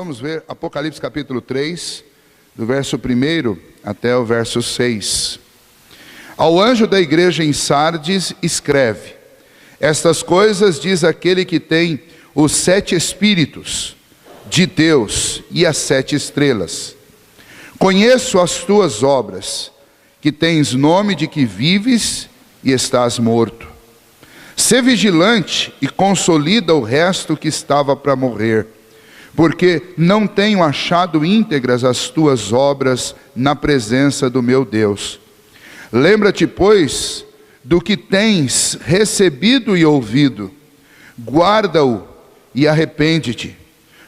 vamos ver Apocalipse capítulo 3, do verso 1 até o verso 6. Ao anjo da igreja em Sardes escreve: estas coisas diz aquele que tem os 7 espíritos de Deus e as 7 estrelas. Conheço as tuas obras, que tens nome de que vives e estás morto. Sê vigilante e consolida o resto que estava para morrer, porque não tenho achado íntegras as tuas obras na presença do meu Deus. Lembra-te, pois, do que tens recebido e ouvido, guarda-o e arrepende-te,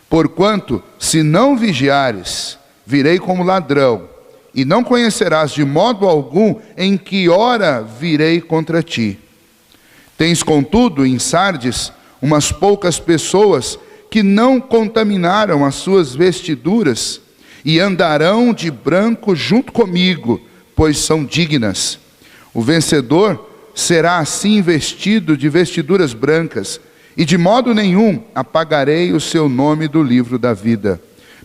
porquanto, se não vigiares, virei como ladrão, e não conhecerás de modo algum em que hora virei contra ti. Tens, contudo, em Sardes, umas poucas pessoas que não contaminaram as suas vestiduras, e andarão de branco junto comigo, pois são dignas. O vencedor será assim vestido de vestiduras brancas, e de modo nenhum apagarei o seu nome do livro da vida.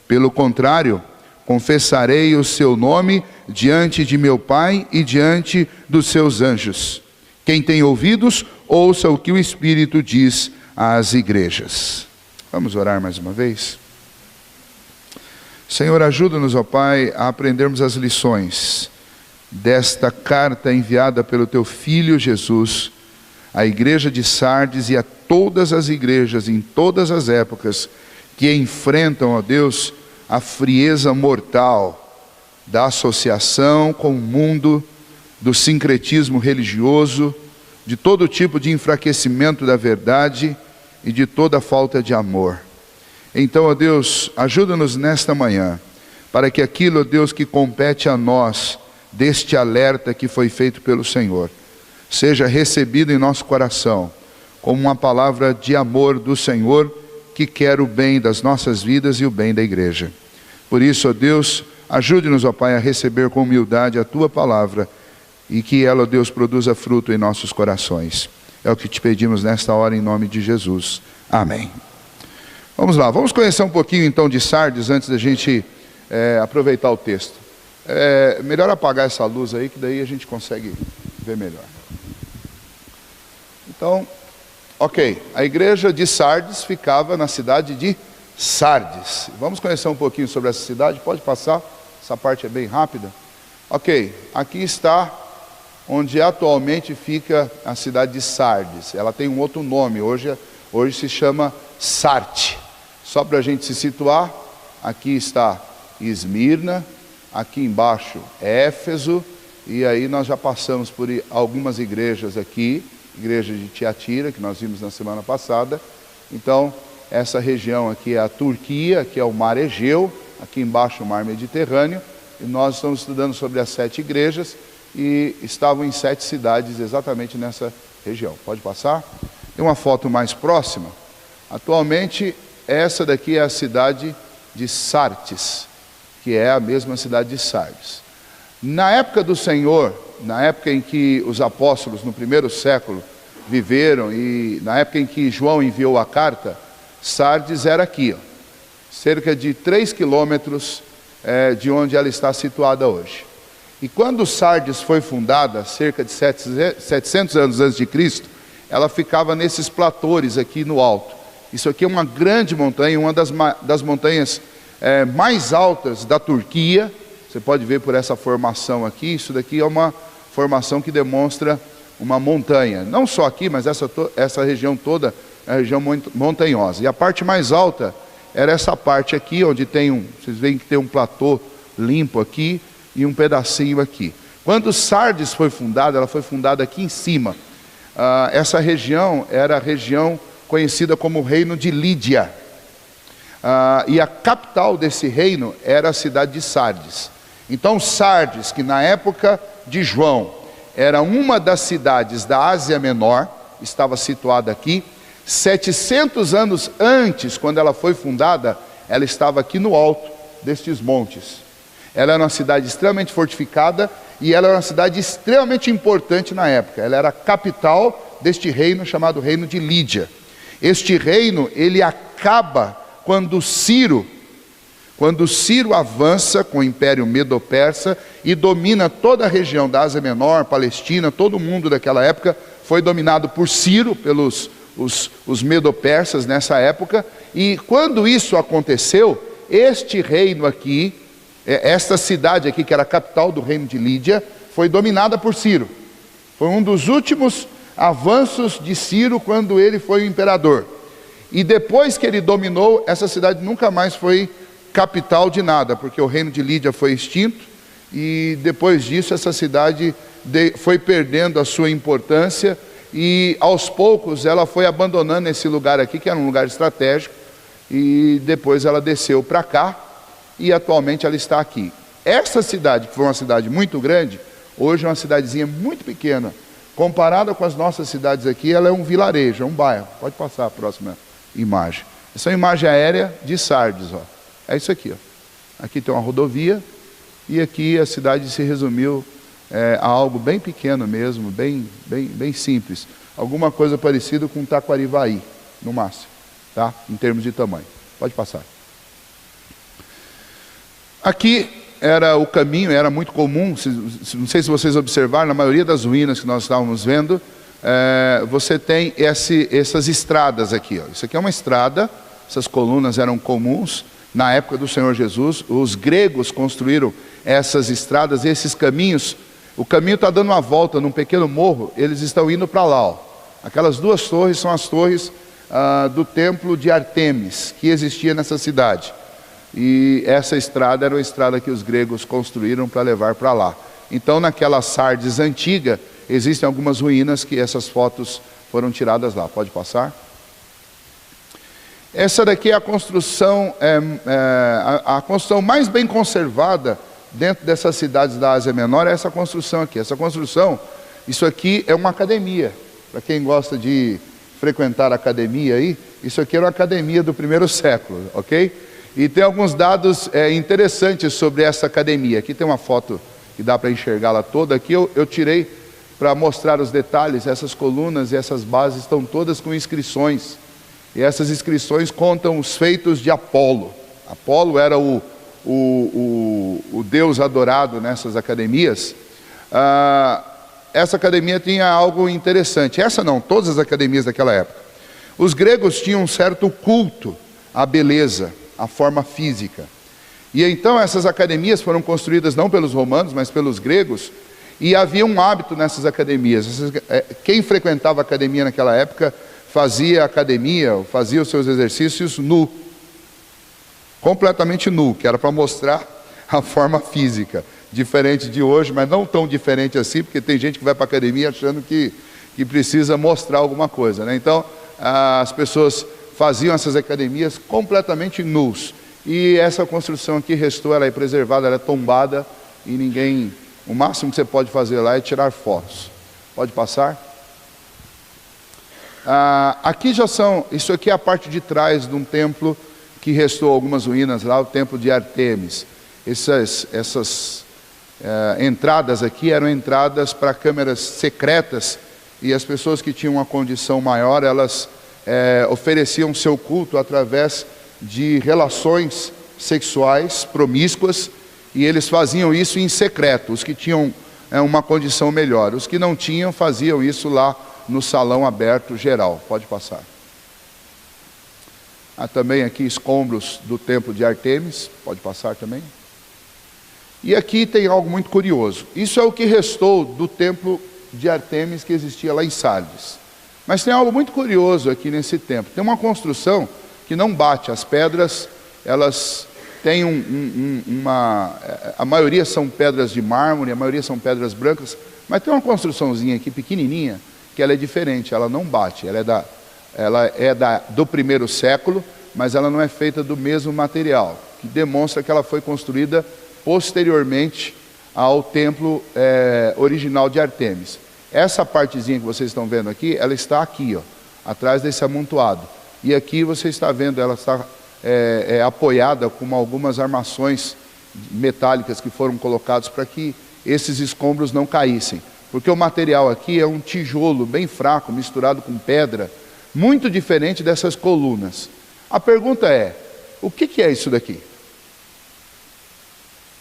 Pelo contrário, confessarei o seu nome diante de meu Pai e diante dos seus anjos. Quem tem ouvidos, ouça o que o Espírito diz às igrejas. Vamos orar mais uma vez? Senhor, ajuda-nos, ó Pai, a aprendermos as lições desta carta enviada pelo Teu Filho Jesus, à igreja de Sardes e a todas as igrejas, em todas as épocas, que enfrentam, ó Deus, a frieza mortal da associação com o mundo, do sincretismo religioso, de todo tipo de enfraquecimento da verdade e de toda falta de amor. Então, ó Deus, ajuda-nos nesta manhã, para que aquilo, ó Deus, que compete a nós, deste alerta que foi feito pelo Senhor, seja recebido em nosso coração, como uma palavra de amor do Senhor, que quer o bem das nossas vidas e o bem da igreja. Por isso, ó Deus, ajude-nos, ó Pai, a receber com humildade a Tua palavra, e que ela, ó Deus, produza fruto em nossos corações. É o que te pedimos nesta hora, em nome de Jesus. Amém. Vamos lá, vamos conhecer um pouquinho então de Sardes, antes da gente aproveitar o texto. Melhor apagar essa luz aí, que daí a gente consegue ver melhor. Então, ok, a igreja de Sardes ficava na cidade de Sardes. Vamos conhecer um pouquinho sobre essa cidade, pode passar, essa parte é bem rápida. Ok, aqui está onde atualmente fica a cidade de Sardes. Ela tem um outro nome, hoje se chama Sarte. Só para a gente se situar, aqui está Esmirna, aqui embaixo Éfeso, e aí nós já passamos por algumas igrejas aqui, igreja de Tiatira, que nós vimos na semana passada. Então, essa região aqui é a Turquia, que é o mar Egeu, aqui embaixo o mar Mediterrâneo, e nós estamos estudando sobre as 7 igrejas, e estavam em 7 cidades exatamente nessa região. Pode passar? Tem uma foto mais próxima. Atualmente, essa daqui é a cidade de Sardes, que é a mesma cidade de Sardes. Na época do Senhor, na época em que os apóstolos, no primeiro século, viveram, e na época em que João enviou a carta, Sardes era aqui, cerca de 3 quilômetros de onde ela está situada hoje. E quando Sardes foi fundada, cerca de 700 anos antes de Cristo, ela ficava nesses platores aqui no alto. Isso aqui é uma grande montanha, uma das montanhas mais altas da Turquia. Você pode ver por essa formação aqui, isso daqui é uma formação que demonstra uma montanha. Não só aqui, mas essa região toda é uma região montanhosa. E a parte mais alta era essa parte aqui, onde tem vocês veem que tem um platô limpo aqui, e um pedacinho aqui. Quando Sardes foi fundada, ela foi fundada aqui em cima. Essa região era a região conhecida como Reino de Lídia. E a capital desse reino era a cidade de Sardes. Então Sardes, que na época de João era uma das cidades da Ásia Menor, estava situada aqui. 700 anos antes, quando ela foi fundada, ela estava aqui no alto destes montes. Ela era uma cidade extremamente fortificada e ela era uma cidade extremamente importante na época. Ela era a capital deste reino chamado Reino de Lídia. Este reino, ele acaba quando Ciro quando Ciro avança com o Império Medo-Persa e domina toda a região da Ásia Menor, Palestina, todo mundo daquela época foi dominado por Ciro, pelos os Medo-Persas nessa época. E quando isso aconteceu, este reino aqui, esta cidade aqui, que era a capital do reino de Lídia, foi dominada por Ciro. Foi um dos últimos avanços de Ciro quando ele foi o imperador. E depois que ele dominou, essa cidade nunca mais foi capital de nada, porque o reino de Lídia foi extinto, e depois disso essa cidade foi perdendo a sua importância, e aos poucos ela foi abandonando esse lugar aqui, que era um lugar estratégico, e depois ela desceu para cá, e atualmente ela está aqui. Essa cidade, que foi uma cidade muito grande, hoje é uma cidadezinha muito pequena. Comparada com as nossas cidades aqui, ela é um vilarejo, é um bairro. Pode passar a próxima imagem. Essa é uma imagem aérea de Sardes, ó. É isso aqui, ó. Aqui tem uma rodovia, e aqui a cidade se resumiu a algo bem pequeno mesmo, bem simples. Alguma coisa parecida com Taquarivaí, no máximo, tá? Em termos de tamanho. Pode passar. Aqui era o caminho, era muito comum, não sei se vocês observaram, na maioria das ruínas que nós estávamos vendo, você tem essas estradas aqui, ó. Isso aqui é uma estrada, essas colunas eram comuns na época do Senhor Jesus. Os gregos construíram essas estradas, esses caminhos. O caminho está dando uma volta num pequeno morro, eles estão indo para lá, ó. Aquelas duas torres são as torres do templo de Artemis, que existia nessa cidade. E essa estrada era uma estrada que os gregos construíram para levar para lá. Então, naquela Sardes antiga, existem algumas ruínas que essas fotos foram tiradas lá. Pode passar. Essa daqui é a construção, a construção mais bem conservada dentro dessas cidades da Ásia Menor, é essa construção aqui. Essa construção, isso aqui é uma academia. Para quem gosta de frequentar a academia aí, isso aqui era uma academia do primeiro século, ok? E tem alguns dados interessantes sobre essa academia. Aqui tem uma foto que dá para enxergá-la toda. Aqui eu tirei para mostrar os detalhes. Essas colunas e essas bases estão todas com inscrições. E essas inscrições contam os feitos de Apolo. Apolo era o deus adorado nessas academias. Essa academia tinha algo interessante. Essa não, todas as academias daquela época. Os gregos tinham um certo culto à beleza, a forma física. E então essas academias foram construídas não pelos romanos, mas pelos gregos, e havia um hábito nessas academias. Quem frequentava a academia naquela época fazia academia, fazia os seus exercícios nu, completamente nu, que era para mostrar a forma física, diferente de hoje, mas não tão diferente assim, porque tem gente que vai para a academia achando que precisa mostrar alguma coisa, né? Então as pessoas faziam essas academias completamente nus. E essa construção aqui restou, ela é preservada, ela é tombada, e ninguém... O máximo que você pode fazer lá é tirar fotos. Pode passar? Aqui já são... Isso aqui é a parte de trás de um templo que restou algumas ruínas lá, o templo de Artemis. Essas entradas aqui eram entradas para câmeras secretas, e as pessoas que tinham uma condição maior, elas... ofereciam seu culto através de relações sexuais promíscuas, e eles faziam isso em secreto. Os que tinham uma condição melhor, os que não tinham, faziam isso lá no salão aberto geral. Pode passar. Há também aqui escombros do templo de Artemis. Pode passar também. E aqui tem algo muito curioso. Isso é o que restou do templo de Artemis que existia lá em Sardes. Mas tem algo muito curioso aqui nesse templo. Tem uma construção que não bate. As pedras, elas têm a maioria são pedras de mármore, a maioria são pedras brancas, mas tem uma construçãozinha aqui pequenininha, que ela é diferente, ela não bate. Ela é do primeiro século, mas ela não é feita do mesmo material, que demonstra que ela foi construída posteriormente ao templo original de Artemis. Essa partezinha que vocês estão vendo aqui, ela está aqui, ó, atrás desse amontoado. E aqui você está vendo, ela está apoiada com algumas armações metálicas que foram colocadas para que esses escombros não caíssem. Porque o material aqui é um tijolo bem fraco, misturado com pedra, muito diferente dessas colunas. A pergunta é, o que é isso daqui?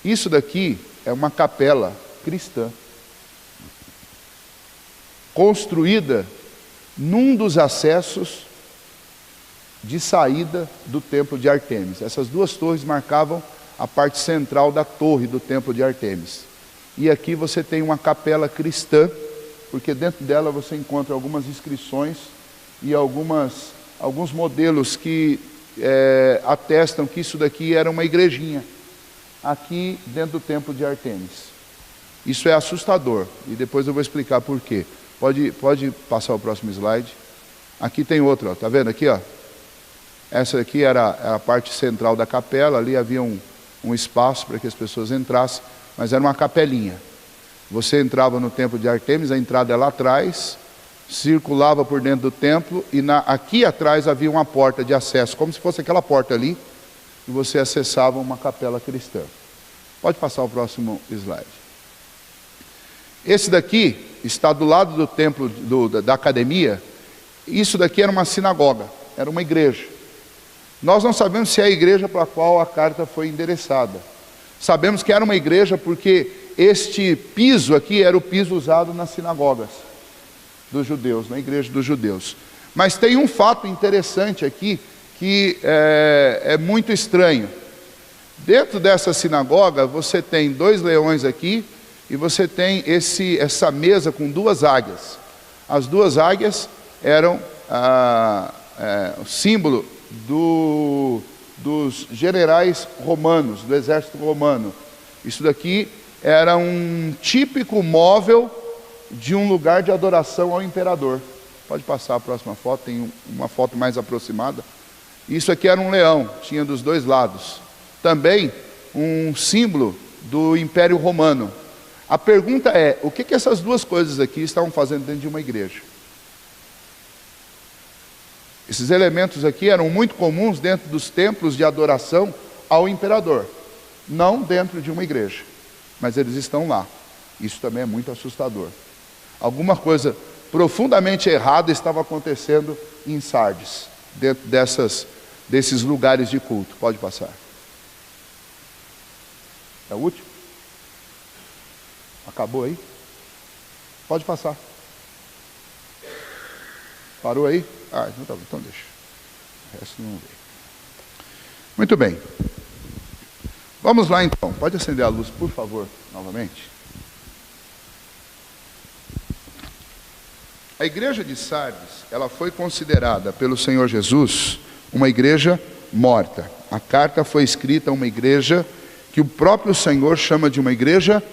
Isso daqui é uma capela cristã, construída num dos acessos de saída do templo de Ártemis. Essas duas torres marcavam a parte central da torre do templo de Ártemis. E aqui você tem uma capela cristã, porque dentro dela você encontra algumas inscrições e alguns modelos que atestam que isso daqui era uma igrejinha, aqui dentro do templo de Ártemis. Isso é assustador, e depois eu vou explicar por quê. Pode passar o próximo slide. Aqui tem outro, ó. Tá vendo aqui, ó? Essa aqui era a parte central da capela, ali havia um espaço para que as pessoas entrassem, mas era uma capelinha. Você entrava no templo de Ártemis, a entrada é lá atrás, circulava por dentro do templo, e aqui atrás havia uma porta de acesso, como se fosse aquela porta ali, e você acessava uma capela cristã. Pode passar o próximo slide. Esse daqui está do lado do templo da academia. Isso daqui era uma sinagoga, era uma igreja. Nós não sabemos se é a igreja para a qual a carta foi endereçada. Sabemos que era uma igreja porque este piso aqui era o piso usado nas sinagogas dos judeus, na igreja dos judeus. Mas tem um fato interessante aqui que é muito estranho. Dentro dessa sinagoga você tem 2 leões aqui e você tem essa mesa com 2 águias. As 2 águias eram o símbolo dos generais romanos, do exército romano. Isso daqui era um típico móvel de um lugar de adoração ao imperador. Pode passar a próxima foto, tem uma foto mais aproximada. Isso aqui era um leão, tinha dos 2 lados. Também um símbolo do Império Romano. A pergunta é, o que essas 2 coisas aqui estavam fazendo dentro de uma igreja? Esses elementos aqui eram muito comuns dentro dos templos de adoração ao imperador, não dentro de uma igreja, mas eles estão lá. Isso também é muito assustador. Alguma coisa profundamente errada estava acontecendo em Sardes, dentro desses lugares de culto. Pode passar. É o último? Acabou aí? Pode passar. Parou aí? Então tá bom, então deixa. O resto não vê. Muito bem. Vamos lá então. Pode acender a luz, por favor, novamente. A igreja de Sardes, ela foi considerada pelo Senhor Jesus uma igreja morta. A carta foi escrita a uma igreja que o próprio Senhor chama de uma igreja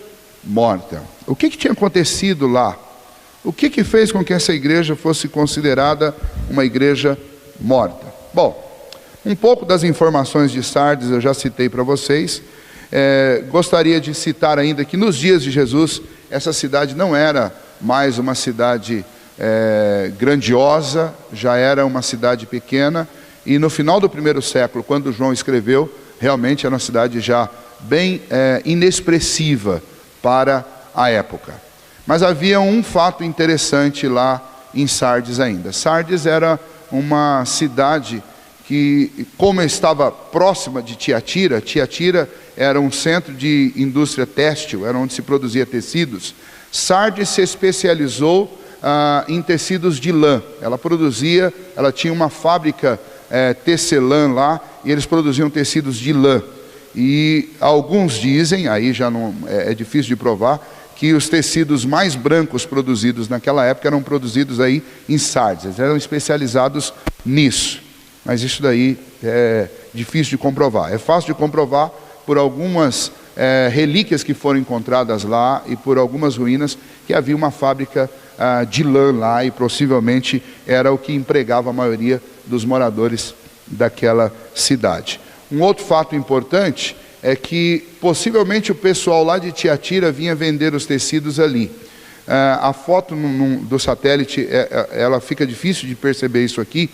morta. O que tinha acontecido lá? O que fez com que essa igreja fosse considerada uma igreja morta? Bom, um pouco das informações de Sardes eu já citei para vocês. Gostaria de citar ainda que nos dias de Jesus, essa cidade não era mais uma cidade grandiosa, já era uma cidade pequena. E no final do 1º século, quando João escreveu, realmente era uma cidade já bem inexpressiva para a época. Mas havia um fato interessante lá em Sardes ainda. Sardes era uma cidade que, como estava próxima de Tiatira, Tiatira era um centro de indústria têxtil, era onde se produzia tecidos. Sardes se especializou em tecidos de lã. Ela tinha uma fábrica tecelã lá, e eles produziam tecidos de lã. E alguns dizem, aí já não é difícil de provar, que os tecidos mais brancos produzidos naquela época eram produzidos aí em Sardes. Eles eram especializados nisso. Mas isso daí é difícil de comprovar. É fácil de comprovar por algumas relíquias que foram encontradas lá e por algumas ruínas, que havia uma fábrica de lã lá, e possivelmente era o que empregava a maioria dos moradores daquela cidade. Um outro fato importante é que possivelmente o pessoal lá de Tiatira vinha vender os tecidos ali. A foto do satélite, ela fica difícil de perceber isso aqui,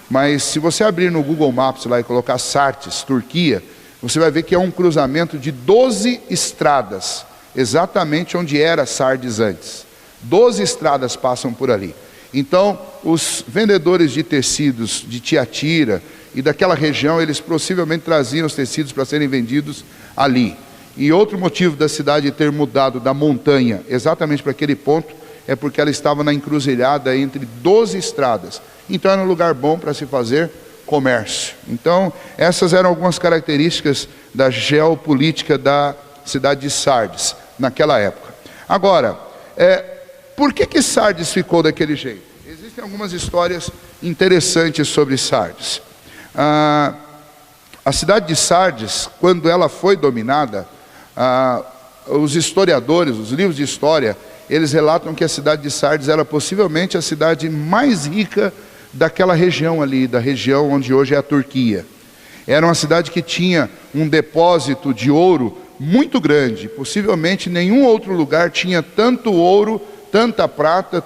mas se você abrir no Google Maps lá e colocar Sartes, Turquia, você vai ver que é um cruzamento de 12 estradas, exatamente onde era Sardes antes. 12 estradas passam por ali. Então, os vendedores de tecidos de Tiatira e daquela região, eles possivelmente traziam os tecidos para serem vendidos ali. E outro motivo da cidade ter mudado da montanha exatamente para aquele ponto é porque ela estava na encruzilhada entre 12 estradas. Então era um lugar bom para se fazer comércio. Então essas eram algumas características da geopolítica da cidade de Sardes naquela época. Agora, por que Sardes ficou daquele jeito? Existem algumas histórias interessantes sobre Sardes. A cidade de Sardes, quando ela foi dominada, os historiadores, os livros de história, eles relatam que a cidade de Sardes era possivelmente a cidade mais rica daquela região ali, da região onde hoje é a Turquia. Era uma cidade que tinha um depósito de ouro muito grande. Possivelmente nenhum outro lugar tinha tanto ouro, tanta prata,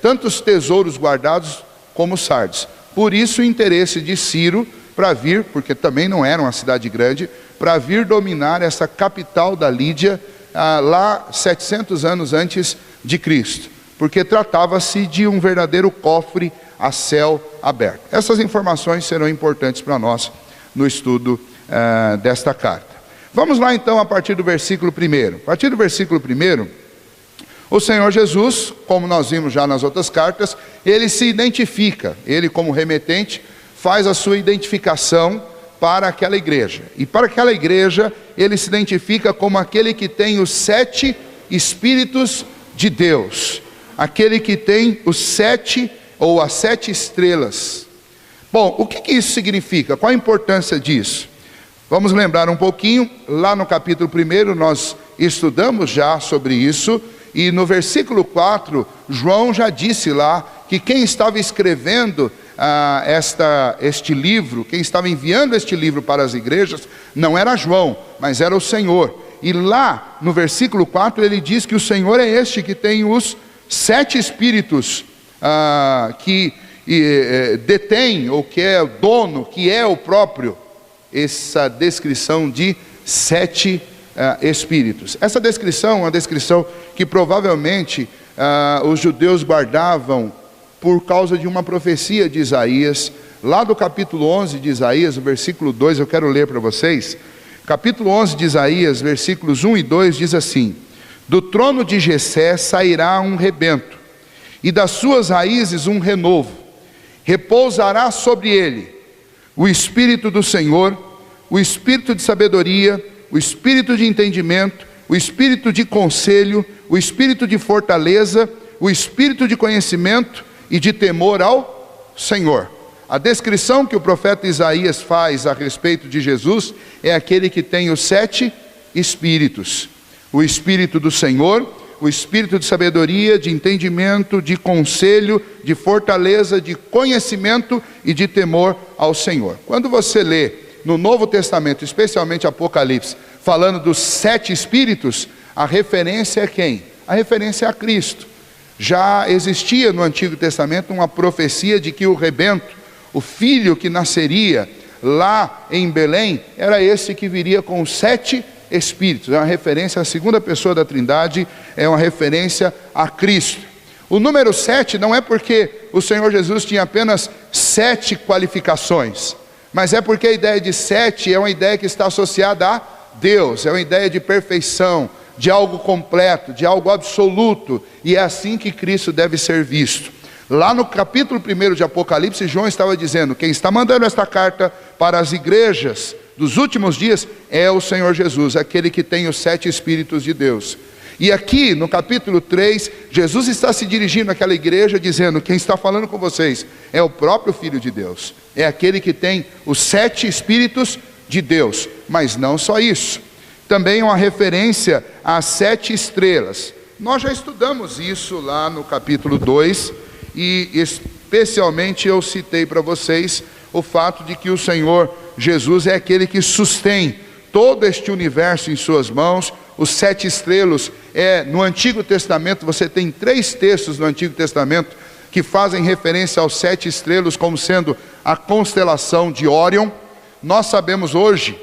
tantos tesouros guardados como Sardes. Por isso o interesse de Ciro para vir, porque também não era uma cidade grande, para vir dominar essa capital da Lídia, lá 700 anos antes de Cristo, porque tratava-se de um verdadeiro cofre a céu aberto. Essas informações serão importantes para nós no estudo desta carta. Vamos lá então a partir do versículo 1. A partir do versículo 1, o Senhor Jesus, como nós vimos já nas outras cartas, ele se identifica, ele como remetente, faz a sua identificação para aquela igreja. E para aquela igreja, ele se identifica como aquele que tem os 7 Espíritos de Deus. Aquele que tem os 7 ou as 7 estrelas. Bom, o que isso significa? Qual a importância disso? Vamos lembrar um pouquinho, lá no capítulo 1 nós estudamos já sobre isso. E no versículo 4, João já disse lá que quem estava escrevendo este livro, quem estava enviando este livro para as igrejas, não era João, mas era o Senhor. E lá no versículo 4 ele diz que o Senhor é este que tem os 7 espíritos que detém, ou que é o dono, que é o próprio. Essa descrição de 7 espíritos. Essa descrição é uma descrição que provavelmente os judeus guardavam por causa de uma profecia de Isaías, lá do capítulo 11 de Isaías, o versículo 2, eu quero ler para vocês. Capítulo 11 de Isaías, versículos 1 e 2 diz assim: do trono de Jessé sairá um rebento, e das suas raízes um renovo. Repousará sobre ele o Espírito do Senhor, o Espírito de sabedoria, o Espírito de entendimento, o Espírito de conselho, o Espírito de fortaleza, o Espírito de conhecimento e de temor ao Senhor. A descrição que o profeta Isaías faz a respeito de Jesus é aquele que tem os 7 Espíritos. O Espírito do Senhor, o Espírito de sabedoria, de entendimento, de conselho, de fortaleza, de conhecimento e de temor ao Senhor. Quando você lê no Novo Testamento, especialmente Apocalipse, falando dos 7 Espíritos, a referência é quem? A referência é a Cristo. Já existia no Antigo Testamento uma profecia de que o rebento, o filho que nasceria lá em Belém, era esse que viria com os 7 Espíritos. É uma referência à segunda pessoa da Trindade, é uma referência a Cristo. O número 7 não é porque o Senhor Jesus tinha apenas 7 qualificações, mas é porque a ideia de 7 é uma ideia que está associada a Deus, é uma ideia de perfeição, de algo completo, de algo absoluto, e é assim que Cristo deve ser visto. Lá no capítulo 1 de Apocalipse, João estava dizendo, quem está mandando esta carta para as igrejas dos últimos dias é o Senhor Jesus, aquele que tem os 7 Espíritos de Deus. E aqui no capítulo 3, Jesus está se dirigindo àquela igreja dizendo, quem está falando com vocês é o próprio Filho de Deus, é aquele que tem os 7 Espíritos de Deus. Mas não só isso, também uma referência às 7 estrelas. Nós já estudamos isso lá no capítulo 2, e especialmente eu citei para vocês o fato de que o Senhor Jesus é aquele que sustém todo este universo em suas mãos. Os 7 estrelas, no Antigo Testamento, você tem 3 textos no Antigo Testamento que fazem referência aos 7 estrelas como sendo a constelação de Órion. Nós sabemos hoje,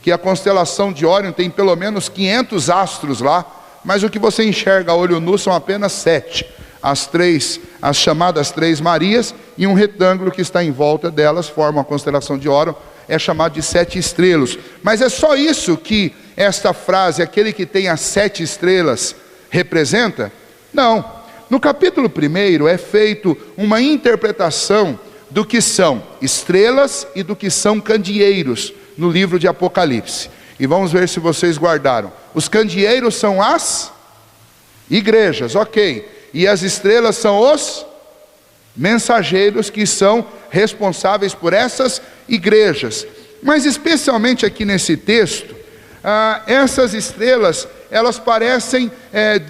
que a constelação de Órion tem pelo menos 500 astros lá, mas o que você enxerga a olho nu são apenas 7. As chamadas 3 Marias, e um retângulo que está em volta delas forma a constelação de Órion. é chamado de 7 estrelas. Mas é só isso que esta frase, aquele que tem as 7 estrelas, representa? Não. No capítulo 1 é feito uma interpretação do que são estrelas e do que são candeeiros no livro de Apocalipse. E vamos ver se vocês guardaram. Os candeeiros são as igrejas, ok. E as estrelas são os mensageiros que são responsáveis por essas igrejas. Mas especialmente aqui nesse texto, essas estrelas, elas parecem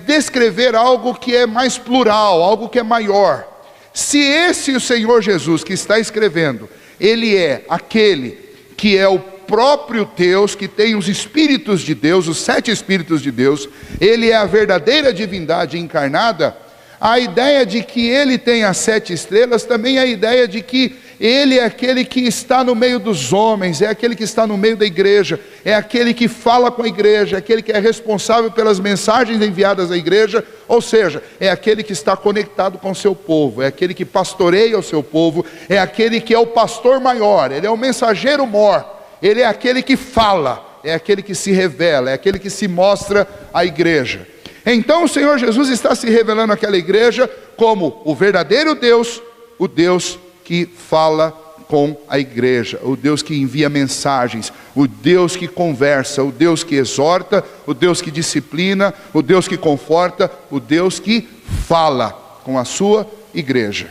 descrever algo que é mais plural, algo que é maior. Se esse o Senhor Jesus que está escrevendo, ele é aquele que é o próprio Deus, que tem os Espíritos de Deus, os 7 Espíritos de Deus, ele é a verdadeira divindade encarnada, a ideia de que ele tem as 7 estrelas também é a ideia de que ele é aquele que está no meio dos homens, é aquele que está no meio da igreja, é aquele que fala com a igreja, é aquele que é responsável pelas mensagens enviadas à igreja, ou seja, é aquele que está conectado com o seu povo, é aquele que pastoreia o seu povo, é aquele que é o pastor maior, ele é o mensageiro mor, ele é aquele que fala, é aquele que se revela, é aquele que se mostra à igreja. Então o Senhor Jesus está se revelando àquela igreja como o verdadeiro Deus, o Deus que fala com a igreja, o Deus que envia mensagens, o Deus que conversa, o Deus que exorta, o Deus que disciplina, o Deus que conforta, o Deus que fala com a sua igreja.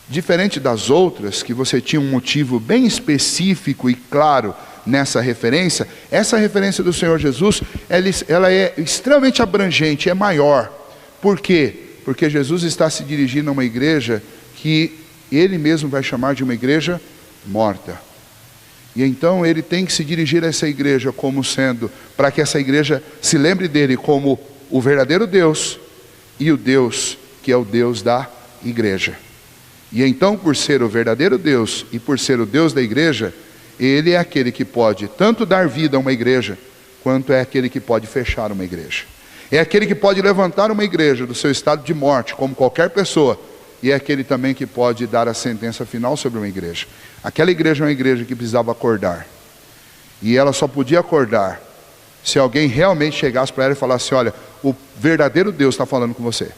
Diferente das outras, que você tinha um motivo bem específico e claro nessa referência, essa referência do Senhor Jesus, ela é extremamente abrangente, é maior. Por quê? Porque Jesus está se dirigindo a uma igreja que ele mesmo vai chamar de uma igreja morta. E então ele tem que se dirigir a essa igreja como sendo, para que essa igreja se lembre dele como o verdadeiro Deus e o Deus que é o Deus da igreja. E então, por ser o verdadeiro Deus e por ser o Deus da igreja, ele é aquele que pode tanto dar vida a uma igreja, quanto é aquele que pode fechar uma igreja. É aquele que pode levantar uma igreja do seu estado de morte, como qualquer pessoa, e é aquele também que pode dar a sentença final sobre uma igreja. Aquela igreja é uma igreja que precisava acordar, e ela só podia acordar se alguém realmente chegasse para ela e falasse: olha, o verdadeiro Deus está falando com você.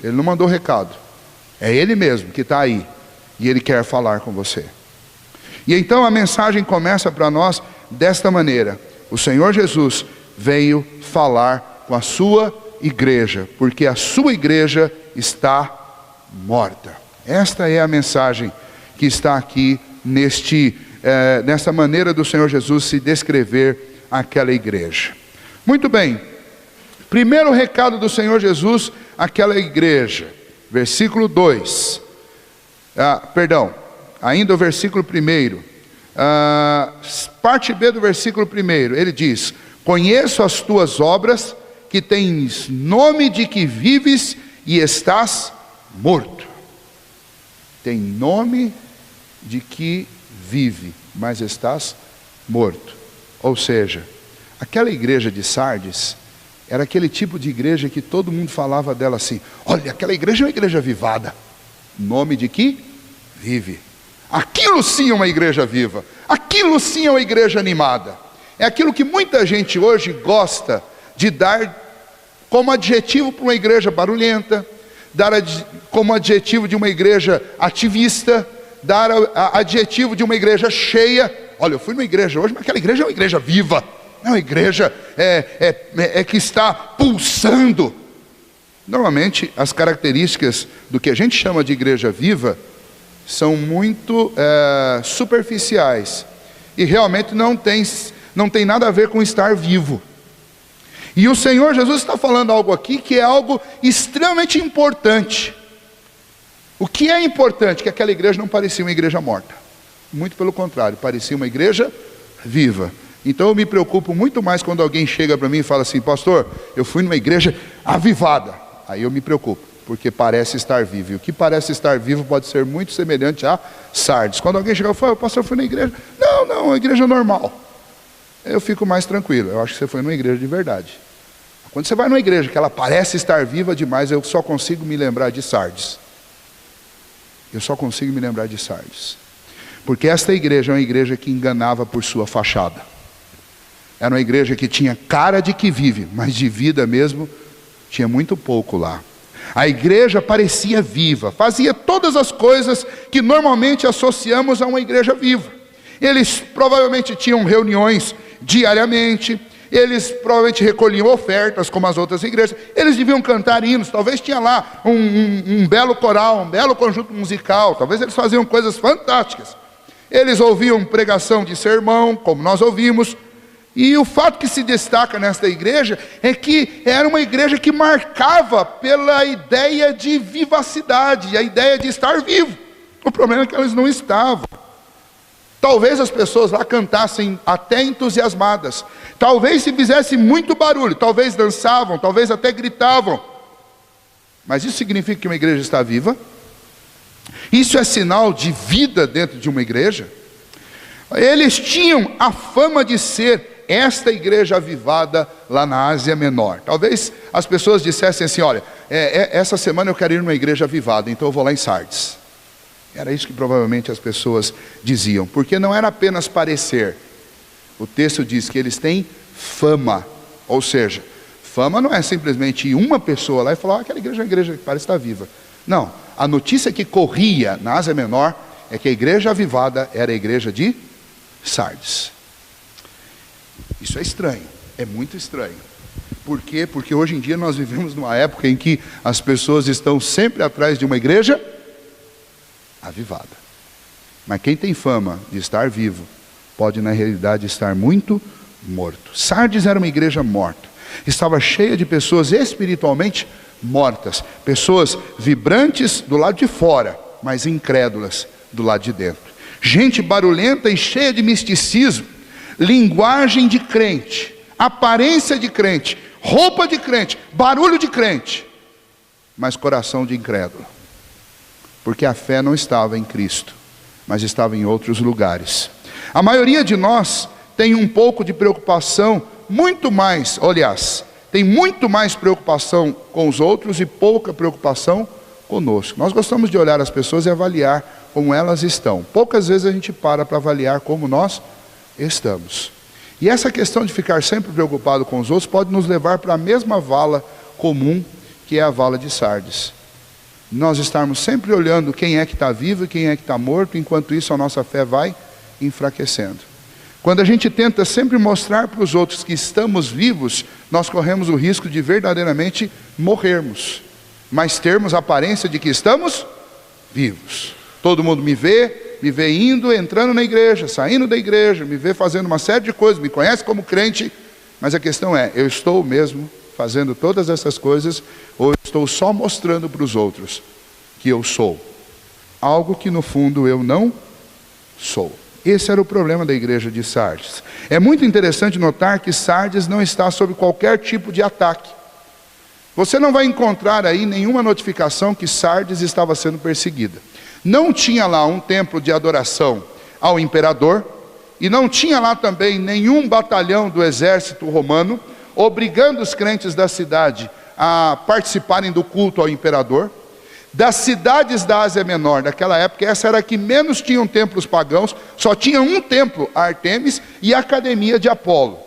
Ele não mandou recado, é Ele mesmo que está aí, e Ele quer falar com você. E então a mensagem começa para nós desta maneira: o Senhor Jesus veio falar com a sua igreja, porque a sua igreja está morta. Esta é a mensagem que está aqui nessa maneira do Senhor Jesus se descrever aquela igreja. Muito bem, primeiro recado do Senhor Jesus àquela igreja, versículo 2, ainda o versículo 1, parte B do versículo 1, ele diz: conheço as tuas obras, que tens nome de que vives e estás morto. Tem nome de que vive, mas estás morto. Ou seja, aquela igreja de Sardes era aquele tipo de igreja que todo mundo falava dela assim: olha, aquela igreja é uma igreja avivada. Nome de que vive. Aquilo sim é uma igreja viva, aquilo sim é uma igreja animada. É aquilo que muita gente hoje gosta de dar como adjetivo para uma igreja barulhenta, dar como adjetivo de uma igreja ativista, dar adjetivo de uma igreja cheia. Olha, eu fui numa igreja hoje, mas aquela igreja é uma igreja viva, é uma igreja que está pulsando. Normalmente as características do que a gente chama de igreja viva são muito superficiais, e realmente não tem nada a ver com estar vivo. E o Senhor Jesus está falando algo aqui que é algo extremamente importante. O que é importante? Que aquela igreja não parecia uma igreja morta, muito pelo contrário, parecia uma igreja viva. Então eu me preocupo muito mais quando alguém chega para mim e fala assim: pastor, eu fui numa igreja avivada. Aí eu me preocupo, porque parece estar vivo. E o que parece estar vivo pode ser muito semelhante a Sardes. Quando alguém chega e fala: pastor, eu fui na igreja. Não, uma igreja normal. Eu fico mais tranquilo, eu acho que você foi numa igreja de verdade. Quando você vai numa igreja que ela parece estar viva demais, eu só consigo me lembrar de Sardes. Eu só consigo me lembrar de Sardes. Porque esta igreja é uma igreja que enganava por sua fachada. Era uma igreja que tinha cara de que vive, mas de vida mesmo tinha muito pouco lá. A igreja parecia viva, fazia todas as coisas que normalmente associamos a uma igreja viva. Eles provavelmente tinham reuniões diariamente, eles provavelmente recolhiam ofertas como as outras igrejas, eles deviam cantar hinos, talvez tinha lá um belo coral, um belo conjunto musical, talvez eles faziam coisas fantásticas. Eles ouviam pregação de sermão, como nós ouvimos, e o fato que se destaca nesta igreja é que era uma igreja que marcava pela ideia de vivacidade, a ideia de estar vivo. O problema é que eles não estavam. Talvez as pessoas lá cantassem até entusiasmadas, talvez se fizesse muito barulho, talvez dançavam, talvez até gritavam. Mas isso significa que uma igreja está viva? Isso é sinal de vida dentro de uma igreja? Eles tinham a fama de ser esta igreja avivada lá na Ásia Menor. Talvez as pessoas dissessem assim: olha, essa semana eu quero ir numa igreja avivada, então eu vou lá em Sardes. Era isso que provavelmente as pessoas diziam, porque não era apenas parecer. O texto diz que eles têm fama, ou seja, fama não é simplesmente ir uma pessoa lá e falar: aquela igreja é uma igreja que parece estar viva. Não, a notícia que corria na Ásia Menor é que a igreja avivada era a igreja de Sardes. Isso é estranho, é muito estranho. Por quê? Porque hoje em dia nós vivemos numa época em que as pessoas estão sempre atrás de uma igreja avivada. Mas quem tem fama de estar vivo, pode na realidade estar muito morto. Sardes era uma igreja morta. Estava cheia de pessoas espiritualmente mortas. Pessoas vibrantes do lado de fora, mas incrédulas do lado de dentro. Gente barulhenta e cheia de misticismo. Linguagem de crente, aparência de crente, roupa de crente, barulho de crente, mas coração de incrédulo. Porque a fé não estava em Cristo, mas estava em outros lugares. A maioria de nós tem um pouco de preocupação, muito mais, aliás, tem muito mais preocupação com os outros e pouca preocupação conosco. Nós gostamos de olhar as pessoas e avaliar como elas estão. Poucas vezes a gente para avaliar como nós estamos. E essa questão de ficar sempre preocupado com os outros pode nos levar para a mesma vala comum, que é a vala de Sardes. Nós estarmos sempre olhando quem é que está vivo e quem é que está morto, enquanto isso a nossa fé vai enfraquecendo. Quando a gente tenta sempre mostrar para os outros que estamos vivos, nós corremos o risco de verdadeiramente morrermos, mas termos a aparência de que estamos vivos. Todo mundo me vê indo, entrando na igreja, saindo da igreja, me vê fazendo uma série de coisas, me conhece como crente, mas a questão é: eu estou mesmo fazendo todas essas coisas, ou eu estou só mostrando para os outros que eu sou algo que no fundo eu não sou? Esse era o problema da igreja de Sardes. É muito interessante notar que Sardes não está sob qualquer tipo de ataque. Você não vai encontrar aí nenhuma notificação que Sardes estava sendo perseguida. Não tinha lá um templo de adoração ao imperador, e não tinha lá também nenhum batalhão do exército romano obrigando os crentes da cidade a participarem do culto ao imperador. Das cidades da Ásia Menor, naquela época, essa era a que menos tinham templos pagãos, só tinha um templo a Artemis e a academia de Apolo.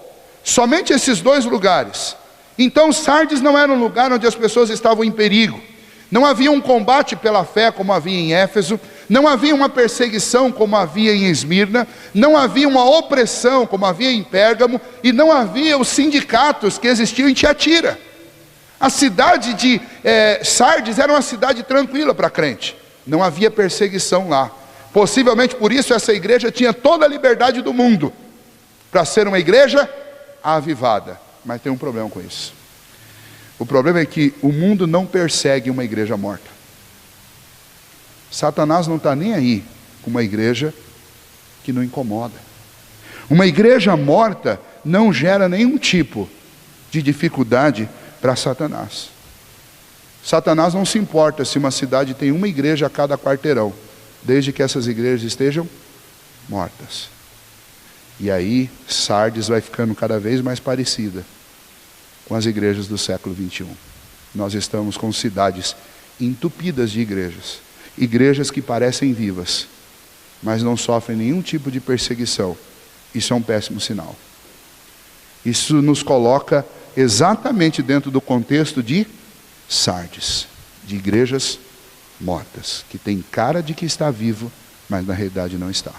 Somente esses dois lugares. Então Sardes não era um lugar onde as pessoas estavam em perigo. Não havia um combate pela fé como havia em Éfeso, não havia uma perseguição como havia em Esmirna, não havia uma opressão como havia em Pérgamo, e não havia os sindicatos que existiam em Tiatira. A cidade de Sardes era uma cidade tranquila para crente, não havia perseguição lá. Possivelmente por isso essa igreja tinha toda a liberdade do mundo para ser uma igreja avivada. Mas tem um problema com isso. O problema é que o mundo não persegue uma igreja morta. Satanás não está nem aí com uma igreja que não incomoda. Uma igreja morta não gera nenhum tipo de dificuldade para Satanás. Satanás não se importa se uma cidade tem uma igreja a cada quarteirão, desde que essas igrejas estejam mortas. E aí Sardes vai ficando cada vez mais parecida com as igrejas do século 21. Nós estamos com cidades entupidas de igrejas. Igrejas que parecem vivas, mas não sofrem nenhum tipo de perseguição. Isso é um péssimo sinal. Isso nos coloca exatamente dentro do contexto de Sardes, de igrejas mortas, que tem cara de que está vivo, mas na realidade não está.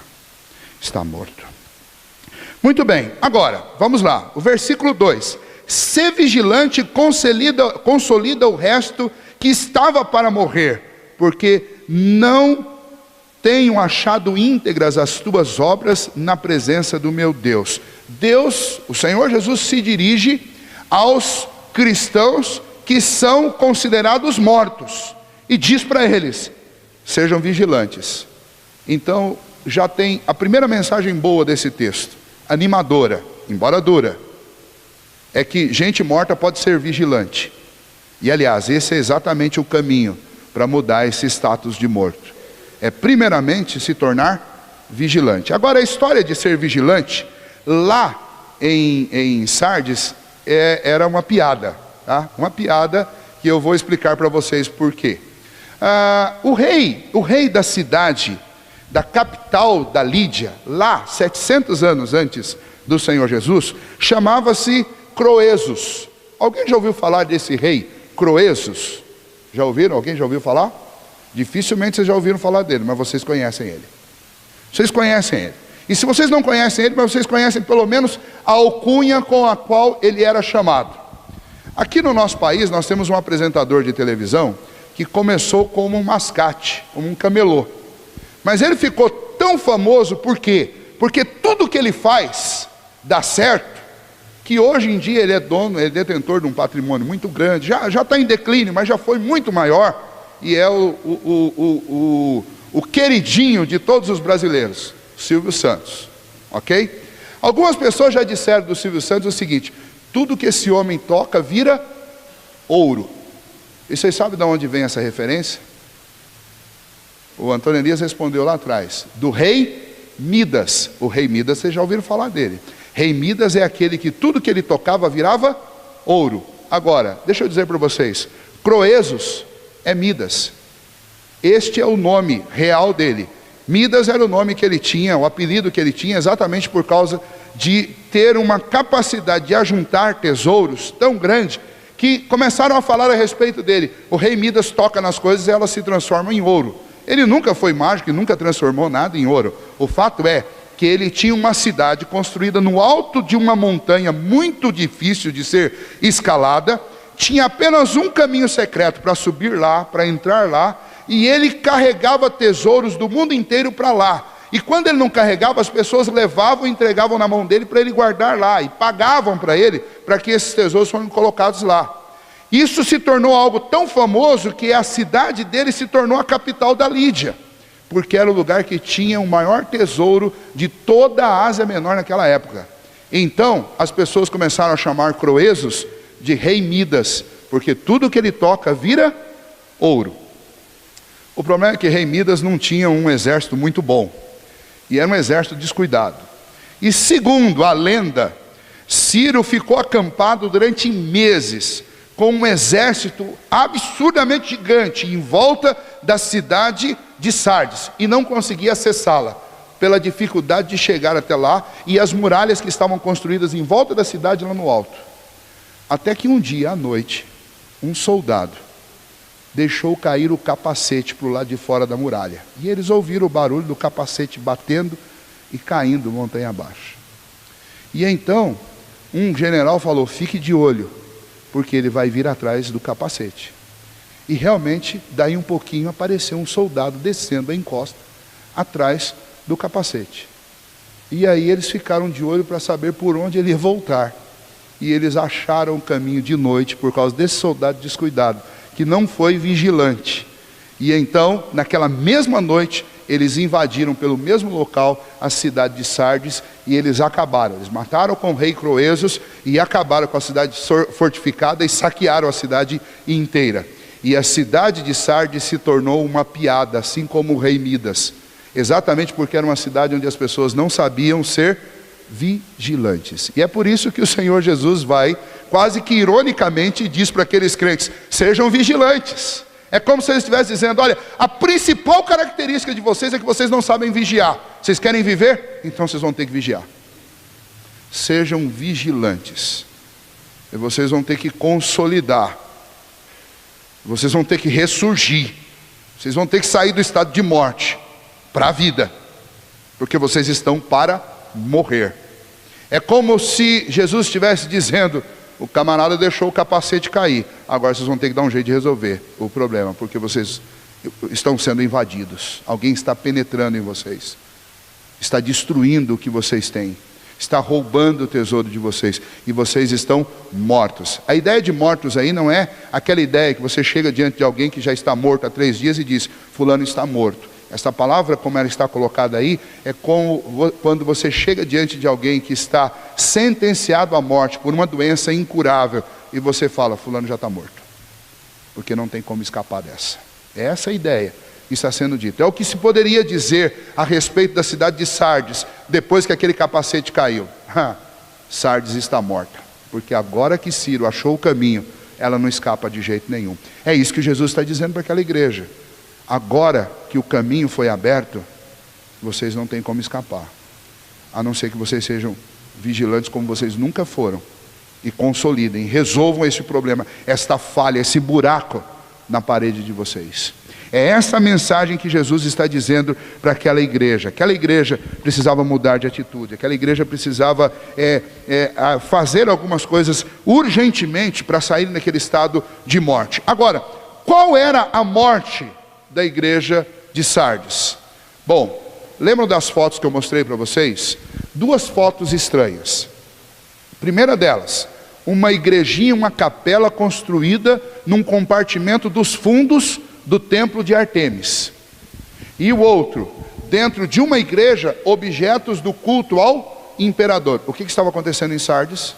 Está morto. Muito bem, agora, vamos lá. O versículo 2. Ser vigilante consolida o resto que estava para morrer, porque não tenho achado íntegras as tuas obras na presença do meu Deus. Deus, o Senhor Jesus, se dirige aos cristãos que são considerados mortos e diz para eles: sejam vigilantes. Então já tem a primeira mensagem boa desse texto, animadora, embora dura, é que gente morta pode ser vigilante. E aliás, esse é exatamente o caminho para mudar esse status de morto. É primeiramente se tornar vigilante. Agora, a história de ser vigilante, lá em Sardes, era uma piada, tá? Uma piada que eu vou explicar para vocês por quê. O rei da cidade, da capital da Lídia, lá 700 anos antes do Senhor Jesus, chamava-se Croesus. Alguém já ouviu falar desse rei Croesus? Já ouviram? Alguém já ouviu falar? Dificilmente vocês já ouviram falar dele, mas vocês conhecem ele. Vocês conhecem ele. E se vocês não conhecem ele, mas vocês conhecem pelo menos a alcunha com a qual ele era chamado. Aqui no nosso país nós temos um apresentador de televisão que começou como um mascate, como um camelô. Mas ele ficou tão famoso, por quê? Porque tudo que ele faz dá certo, que hoje em dia ele é detentor de um patrimônio muito grande, já está em declínio, mas já foi muito maior, e é o queridinho de todos os brasileiros, Silvio Santos, ok? Algumas pessoas já disseram do Silvio Santos o seguinte: tudo que esse homem toca vira ouro. E vocês sabem de onde vem essa referência? O Antônio Elias respondeu lá atrás, do rei Midas. O rei Midas, vocês já ouviram falar dele. Rei Midas é aquele que tudo que ele tocava virava ouro. Agora, deixa eu dizer para vocês, Croesus é Midas. Este é o nome real dele. Midas era o nome que ele tinha, o apelido que ele tinha, exatamente por causa de ter uma capacidade de ajuntar tesouros tão grande, que começaram a falar a respeito dele. O rei Midas toca nas coisas e elas se transformam em ouro. Ele nunca foi mágico e nunca transformou nada em ouro. O fato é que ele tinha uma cidade construída no alto de uma montanha muito difícil de ser escalada, tinha apenas um caminho secreto para subir lá, para entrar lá, e ele carregava tesouros do mundo inteiro para lá. E quando ele não carregava, as pessoas levavam e entregavam na mão dele para ele guardar lá, e pagavam para ele, para que esses tesouros fossem colocados lá. Isso se tornou algo tão famoso que a cidade dele se tornou a capital da Lídia, porque era o lugar que tinha o maior tesouro de toda a Ásia Menor naquela época. Então, as pessoas começaram a chamar Croesus de rei Midas, porque tudo que ele toca vira ouro. O problema é que rei Midas não tinha um exército muito bom, e era um exército descuidado. E segundo a lenda, Ciro ficou acampado durante meses, com um exército absurdamente gigante, em volta da cidade de Sardes, e não conseguia acessá-la, pela dificuldade de chegar até lá, e as muralhas que estavam construídas em volta da cidade lá no alto. Até que um dia à noite, um soldado deixou cair o capacete para o lado de fora da muralha, e eles ouviram o barulho do capacete batendo e caindo montanha abaixo. E então um general falou: fique de olho, porque ele vai vir atrás do capacete. E realmente, daí um pouquinho, apareceu um soldado descendo a encosta, atrás do capacete. E aí eles ficaram de olho para saber por onde ele ia voltar. E eles acharam o caminho de noite, por causa desse soldado descuidado, que não foi vigilante. E então, naquela mesma noite, eles invadiram pelo mesmo local a cidade de Sardes, e eles acabaram. Eles mataram com o rei Croesus e acabaram com a cidade fortificada e saquearam a cidade inteira. E a cidade de Sardes se tornou uma piada, assim como o rei Midas, exatamente porque era uma cidade onde as pessoas não sabiam ser vigilantes. E é por isso que o Senhor Jesus vai, quase que ironicamente, diz para aqueles crentes: sejam vigilantes. É como se ele estivesse dizendo: olha, a principal característica de vocês é que vocês não sabem vigiar. Vocês querem viver? Então vocês vão ter que vigiar. Sejam vigilantes. E vocês vão ter que consolidar. Vocês vão ter que ressurgir. Vocês vão ter que sair do estado de morte para a vida. Porque vocês estão para morrer. É como se Jesus estivesse dizendo: o camarada deixou o capacete cair, agora vocês vão ter que dar um jeito de resolver o problema, porque vocês estão sendo invadidos. Alguém está penetrando em vocês, está destruindo o que vocês têm, está roubando o tesouro de vocês, e vocês estão mortos. A ideia de mortos aí não é aquela ideia que você chega diante de alguém que já está morto há 3 dias e diz: fulano está morto. Essa palavra, como ela está colocada aí, é como quando você chega diante de alguém que está sentenciado à morte por uma doença incurável, e você fala: fulano já está morto, porque não tem como escapar dessa. É essa a ideia que está sendo dita. É o que se poderia dizer a respeito da cidade de Sardes, depois que aquele capacete caiu. Sardes está morta, porque agora que Ciro achou o caminho, ela não escapa de jeito nenhum. É isso que Jesus está dizendo para aquela igreja. Agora que o caminho foi aberto, vocês não têm como escapar, a não ser que vocês sejam vigilantes como vocês nunca foram, e consolidem, resolvam esse problema, esta falha, esse buraco na parede de vocês. É essa a mensagem que Jesus está dizendo para aquela igreja. Aquela igreja precisava mudar de atitude, aquela igreja precisava fazer algumas coisas urgentemente para sair daquele estado de morte. Agora, qual era a morte da igreja de Sardes? Bom, lembram das fotos que eu mostrei para vocês? 2 fotos estranhas. Primeira delas, uma igrejinha, uma capela construída num compartimento dos fundos do templo de Artemis. E o outro, dentro de uma igreja, objetos do culto ao imperador. O que estava acontecendo em Sardes?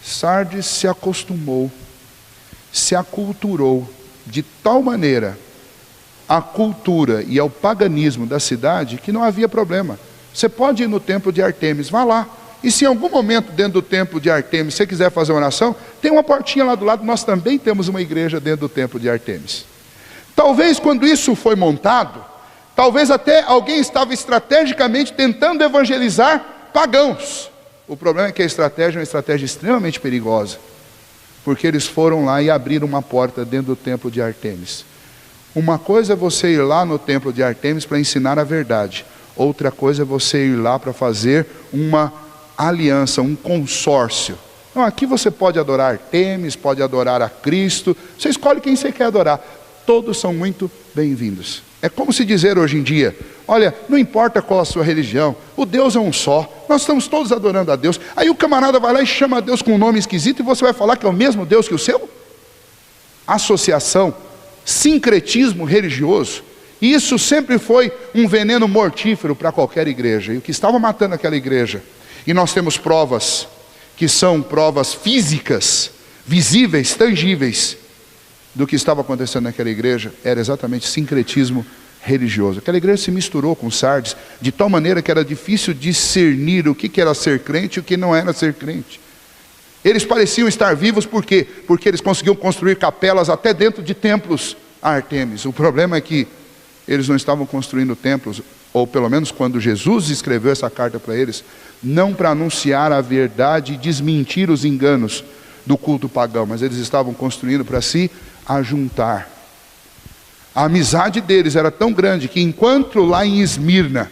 Sardes se acostumou, se aculturou de tal maneira à cultura e ao paganismo da cidade, que não havia problema. Você pode ir no templo de Artemis, vá lá. E se em algum momento dentro do templo de Artemis você quiser fazer uma oração, tem uma portinha lá do lado. Nós também temos uma igreja dentro do templo de Artemis. Talvez quando isso foi montado, talvez até alguém estava estrategicamente tentando evangelizar pagãos. O problema é que a estratégia é uma estratégia extremamente perigosa, porque eles foram lá e abriram uma porta dentro do templo de Artemis. Uma coisa é você ir lá no templo de Artemis para ensinar a verdade. Outra coisa é você ir lá para fazer uma aliança, um consórcio. Não, aqui você pode adorar Artemis, pode adorar a Cristo. Você escolhe quem você quer adorar. Todos são muito bem-vindos. É como se dizer hoje em dia: olha, não importa qual a sua religião, o Deus é um só, nós estamos todos adorando a Deus. Aí o camarada vai lá e chama a Deus com um nome esquisito, e você vai falar que é o mesmo Deus que o seu? Associação, sincretismo religioso, isso sempre foi um veneno mortífero para qualquer igreja, e o que estava matando aquela igreja, e nós temos provas, que são provas físicas, visíveis, tangíveis, do que estava acontecendo naquela igreja, era exatamente sincretismo religioso. Aquela igreja se misturou com Sardes, de tal maneira que era difícil discernir o que era ser crente e o que não era ser crente. Eles pareciam estar vivos, por quê? Porque eles conseguiam construir capelas até dentro de templos a Artemis. O problema é que eles não estavam construindo templos, ou pelo menos quando Jesus escreveu essa carta para eles, não para anunciar a verdade e desmentir os enganos do culto pagão, mas eles estavam construindo para se ajuntar. A amizade deles era tão grande que enquanto lá em Esmirna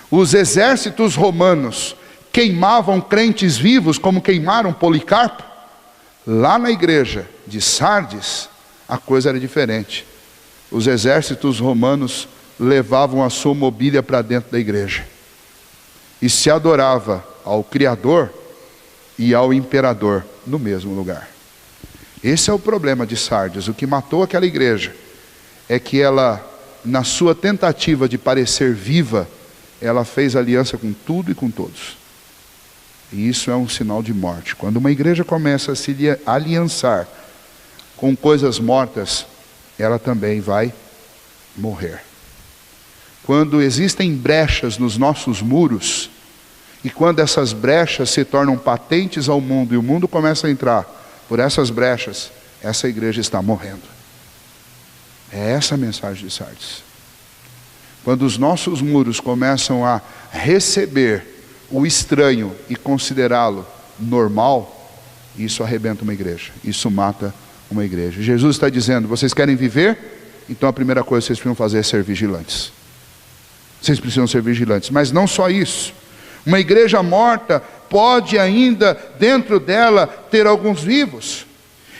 os exércitos romanos queimavam crentes vivos como queimaram Policarpo, lá na igreja de Sardes a coisa era diferente. Os exércitos romanos levavam a sua mobília para dentro da igreja e se adorava ao Criador e ao Imperador no mesmo lugar. Esse é o problema de Sardes. O que matou aquela igreja é que ela, na sua tentativa de parecer viva, ela fez aliança com tudo e com todos. E isso é um sinal de morte. Quando uma igreja começa a se aliançar com coisas mortas, ela também vai morrer. Quando existem brechas nos nossos muros, e quando essas brechas se tornam patentes ao mundo, e o mundo começa a entrar por essas brechas, essa igreja está morrendo. É essa a mensagem de Sardes. Quando os nossos muros começam a receber o estranho e considerá-lo normal, isso arrebenta uma igreja, isso mata uma igreja. Jesus está dizendo: vocês querem viver? Então a primeira coisa que vocês precisam fazer é ser vigilantes. Vocês precisam ser vigilantes. Mas não só isso. Uma igreja morta pode ainda dentro dela ter alguns vivos.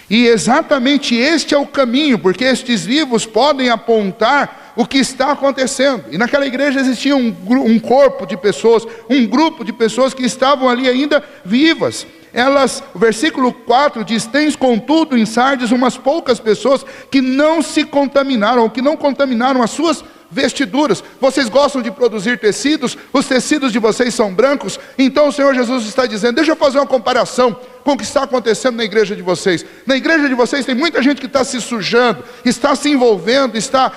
E exatamente este é o caminho, porque estes vivos podem apontar o que está acontecendo. E naquela igreja existia um corpo de pessoas, um grupo de pessoas que estavam ali ainda vivas. O versículo 4 diz: tens contudo em Sardes umas poucas pessoas que não se contaminaram, ou que não contaminaram as suas vestiduras. Vocês gostam de produzir tecidos, os tecidos de vocês são brancos. Então o Senhor Jesus está dizendo: deixa eu fazer uma comparação com o que está acontecendo na igreja de vocês. Na igreja de vocês tem muita gente que está se sujando, está se envolvendo, está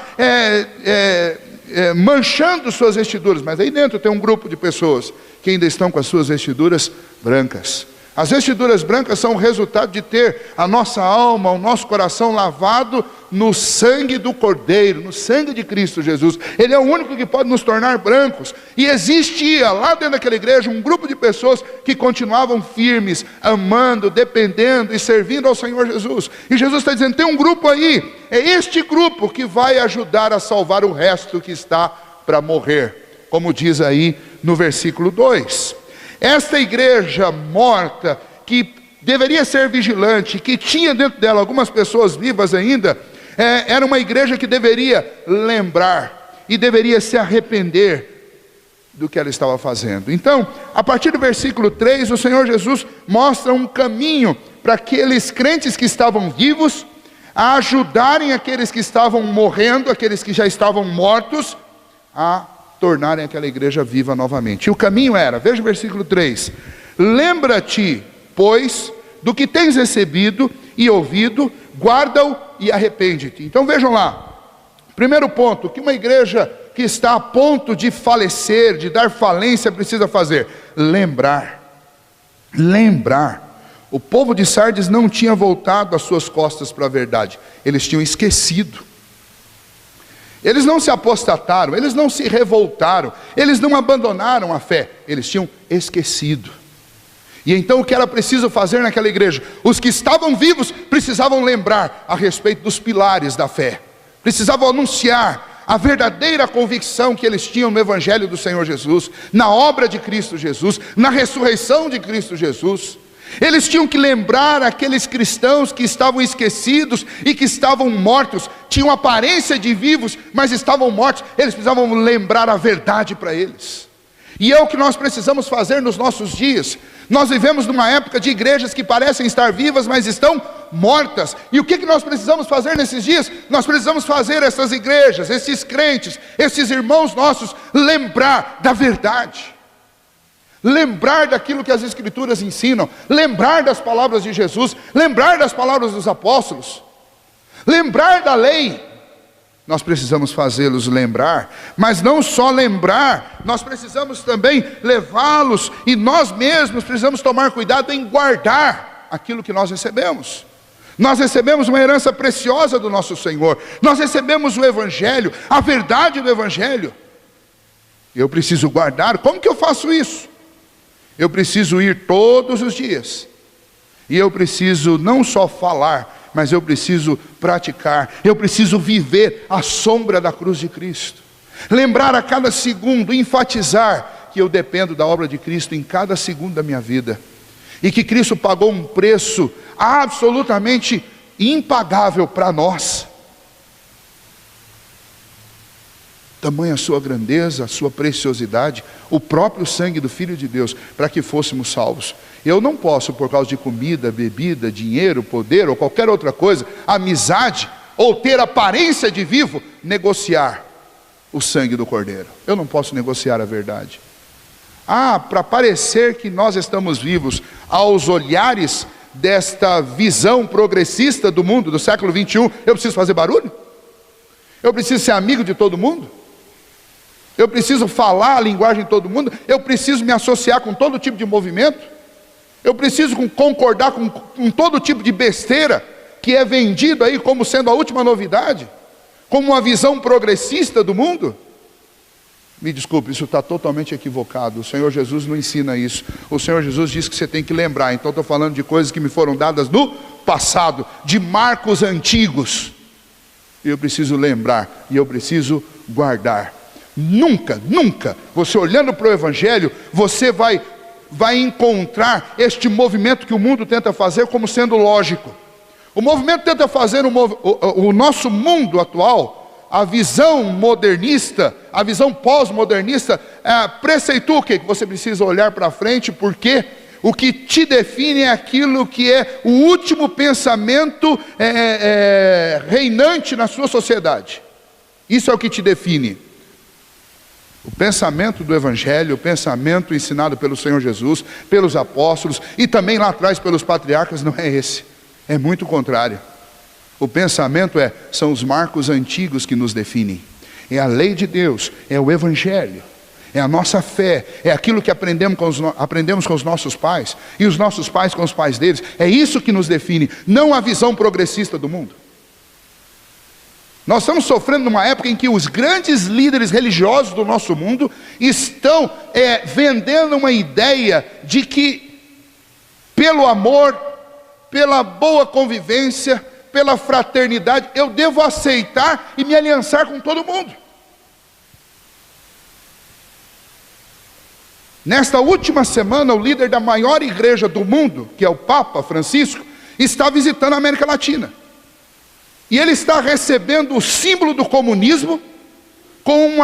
manchando suas vestiduras, mas aí dentro tem um grupo de pessoas que ainda estão com as suas vestiduras brancas. As vestiduras brancas são o resultado de ter a nossa alma, o nosso coração lavado no sangue do Cordeiro, no sangue de Cristo Jesus. Ele é o único que pode nos tornar brancos. E existia lá dentro daquela igreja um grupo de pessoas que continuavam firmes, amando, dependendo e servindo ao Senhor Jesus. E Jesus está dizendo: tem um grupo aí, é este grupo que vai ajudar a salvar o resto que está para morrer, como diz aí no versículo 2. Esta igreja morta, que deveria ser vigilante, que tinha dentro dela algumas pessoas vivas ainda, era uma igreja que deveria lembrar e deveria se arrepender do que ela estava fazendo. Então, a partir do versículo 3, o Senhor Jesus mostra um caminho para aqueles crentes que estavam vivos, a ajudarem aqueles que estavam morrendo, aqueles que já estavam mortos, a tornarem aquela igreja viva novamente. E o caminho era, veja o versículo 3: lembra-te, pois, do que tens recebido e ouvido, guarda-o e arrepende-te. Então vejam lá, primeiro ponto, que uma igreja que está a ponto de falecer, de dar falência, precisa fazer: lembrar. O povo de Sardes não tinha voltado as suas costas para a verdade, eles tinham esquecido. Eles não se apostataram, eles não se revoltaram, eles não abandonaram a fé, eles tinham esquecido. E então o que era preciso fazer naquela igreja? Os que estavam vivos precisavam lembrar a respeito dos pilares da fé, precisavam anunciar a verdadeira convicção que eles tinham no Evangelho do Senhor Jesus, na obra de Cristo Jesus, na ressurreição de Cristo Jesus. Eles tinham que lembrar aqueles cristãos que estavam esquecidos e que estavam mortos, tinham aparência de vivos, mas estavam mortos. Eles precisavam lembrar a verdade para eles. E é o que nós precisamos fazer nos nossos dias. Nós vivemos numa época de igrejas que parecem estar vivas, mas estão mortas. E o que nós precisamos fazer nesses dias? Nós precisamos fazer essas igrejas, esses crentes, esses irmãos nossos, lembrar da verdade. Lembrar daquilo que as Escrituras ensinam, lembrar das palavras de Jesus, lembrar das palavras dos apóstolos, lembrar da lei. Nós precisamos fazê-los lembrar, mas não só lembrar, nós precisamos também levá-los, e nós mesmos precisamos tomar cuidado em guardar aquilo que nós recebemos. Nós recebemos uma herança preciosa do nosso Senhor, nós recebemos o Evangelho, a verdade do Evangelho. Eu preciso guardar. Como que eu faço isso? Eu preciso ir todos os dias, e eu preciso não só falar, mas eu preciso praticar, eu preciso viver à sombra da cruz de Cristo, lembrar a cada segundo, enfatizar que eu dependo da obra de Cristo em cada segundo da minha vida, e que Cristo pagou um preço absolutamente impagável para nós. Tamanha a sua grandeza, a sua preciosidade, o próprio sangue do Filho de Deus, para que fôssemos salvos. Eu não posso, por causa de comida, bebida, dinheiro, poder, ou qualquer outra coisa, amizade, ou ter aparência de vivo, negociar o sangue do Cordeiro. Eu não posso negociar a verdade. Para parecer que nós estamos vivos aos olhares desta visão progressista do mundo, do século 21, eu preciso fazer barulho? Eu preciso ser amigo de todo mundo? Eu preciso falar a linguagem de todo mundo? Eu preciso me associar com todo tipo de movimento? Eu preciso concordar com todo tipo de besteira que é vendido aí como sendo a última novidade? como uma visão progressista do mundo? Me desculpe, isso está totalmente equivocado. O Senhor Jesus não ensina isso. O Senhor Jesus diz que você tem que lembrar. Então estou falando de coisas que me foram dadas no passado, de marcos antigos. E eu preciso lembrar, e eu preciso guardar. Nunca, nunca, você olhando para o Evangelho, você vai encontrar este movimento que o mundo tenta fazer como sendo lógico. O movimento tenta fazer o nosso mundo atual, a visão modernista, a visão pós-modernista, preceitua o quê? Que você precisa olhar para frente, porque o que te define é aquilo que é o último pensamento reinante na sua sociedade. Isso é o que te define. O pensamento do Evangelho, o pensamento ensinado pelo Senhor Jesus, pelos apóstolos e também lá atrás pelos patriarcas não é esse. É muito contrário. O pensamento são os marcos antigos que nos definem. É a lei de Deus, é o Evangelho, é a nossa fé, é aquilo que aprendemos com os nossos pais e os nossos pais com os pais deles. É isso que nos define, não a visão progressista do mundo. Nós estamos sofrendo numa época em que os grandes líderes religiosos do nosso mundo estão vendendo uma ideia de que pelo amor, pela boa convivência, pela fraternidade, eu devo aceitar e me aliançar com todo mundo. Nesta última semana, o líder da maior igreja do mundo, que é o Papa Francisco, está visitando a América Latina. E ele está recebendo o símbolo do comunismo com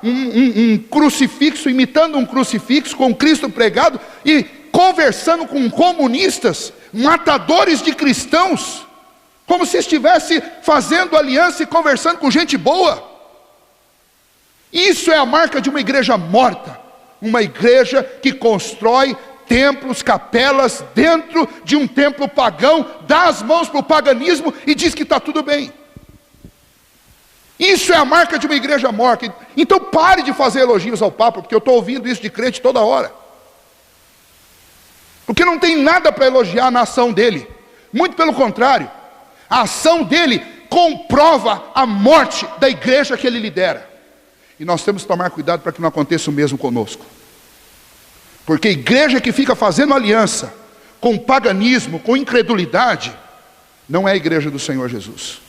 um crucifixo, imitando um crucifixo com Cristo pregado e conversando com comunistas, matadores de cristãos, como se estivesse fazendo aliança e conversando com gente boa. Isso é a marca de uma igreja morta, uma igreja que constrói templos, capelas dentro de um templo pagão, dá as mãos para o paganismo e diz que está tudo bem. Isso é a marca de uma igreja morta. Então pare de fazer elogios ao Papa, porque eu estou ouvindo isso de crente toda hora. Porque não tem nada para elogiar na ação dele. Muito pelo contrário, a ação dele comprova a morte da igreja que ele lidera. E nós temos que tomar cuidado para que não aconteça o mesmo conosco. Porque igreja que fica fazendo aliança com paganismo, com incredulidade, não é a igreja do Senhor Jesus.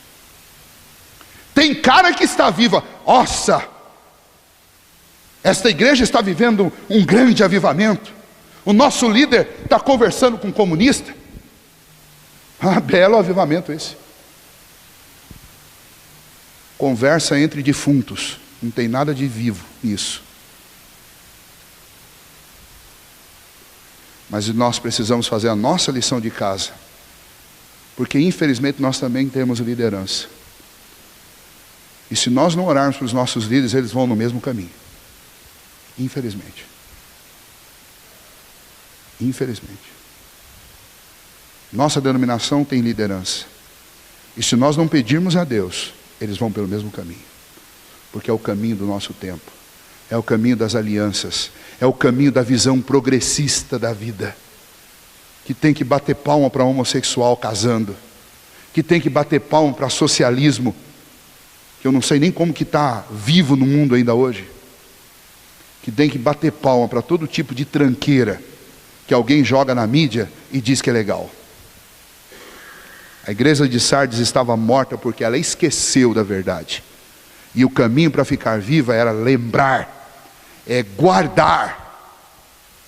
Tem cara que está viva, nossa, esta igreja está vivendo um grande avivamento. O nosso líder está conversando com um comunista. Belo avivamento esse. Conversa entre defuntos, não tem nada de vivo nisso. Mas nós precisamos fazer a nossa lição de casa, porque infelizmente nós também temos liderança. E se nós não orarmos para os nossos líderes, eles vão no mesmo caminho. Infelizmente. Infelizmente. Nossa denominação tem liderança. E se nós não pedirmos a Deus, eles vão pelo mesmo caminho. Porque é o caminho do nosso tempo. É o caminho das alianças. É o caminho da visão progressista da vida. Que tem que bater palma para homossexual casando. Que tem que bater palma para socialismo. Que eu não sei nem como que está vivo no mundo ainda hoje. Que tem que bater palma para todo tipo de tranqueira que alguém joga na mídia e diz que é legal. A igreja de Sardes estava morta porque ela esqueceu da verdade. E o caminho para ficar viva era lembrar, é guardar.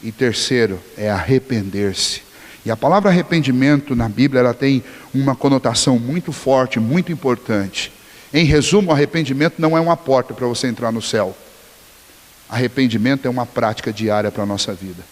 E terceiro, é arrepender-se. E a palavra arrependimento na Bíblia, ela tem uma conotação muito forte, muito importante. Em resumo, arrependimento não é uma porta para você entrar no céu. Arrependimento é uma prática diária para a nossa vida.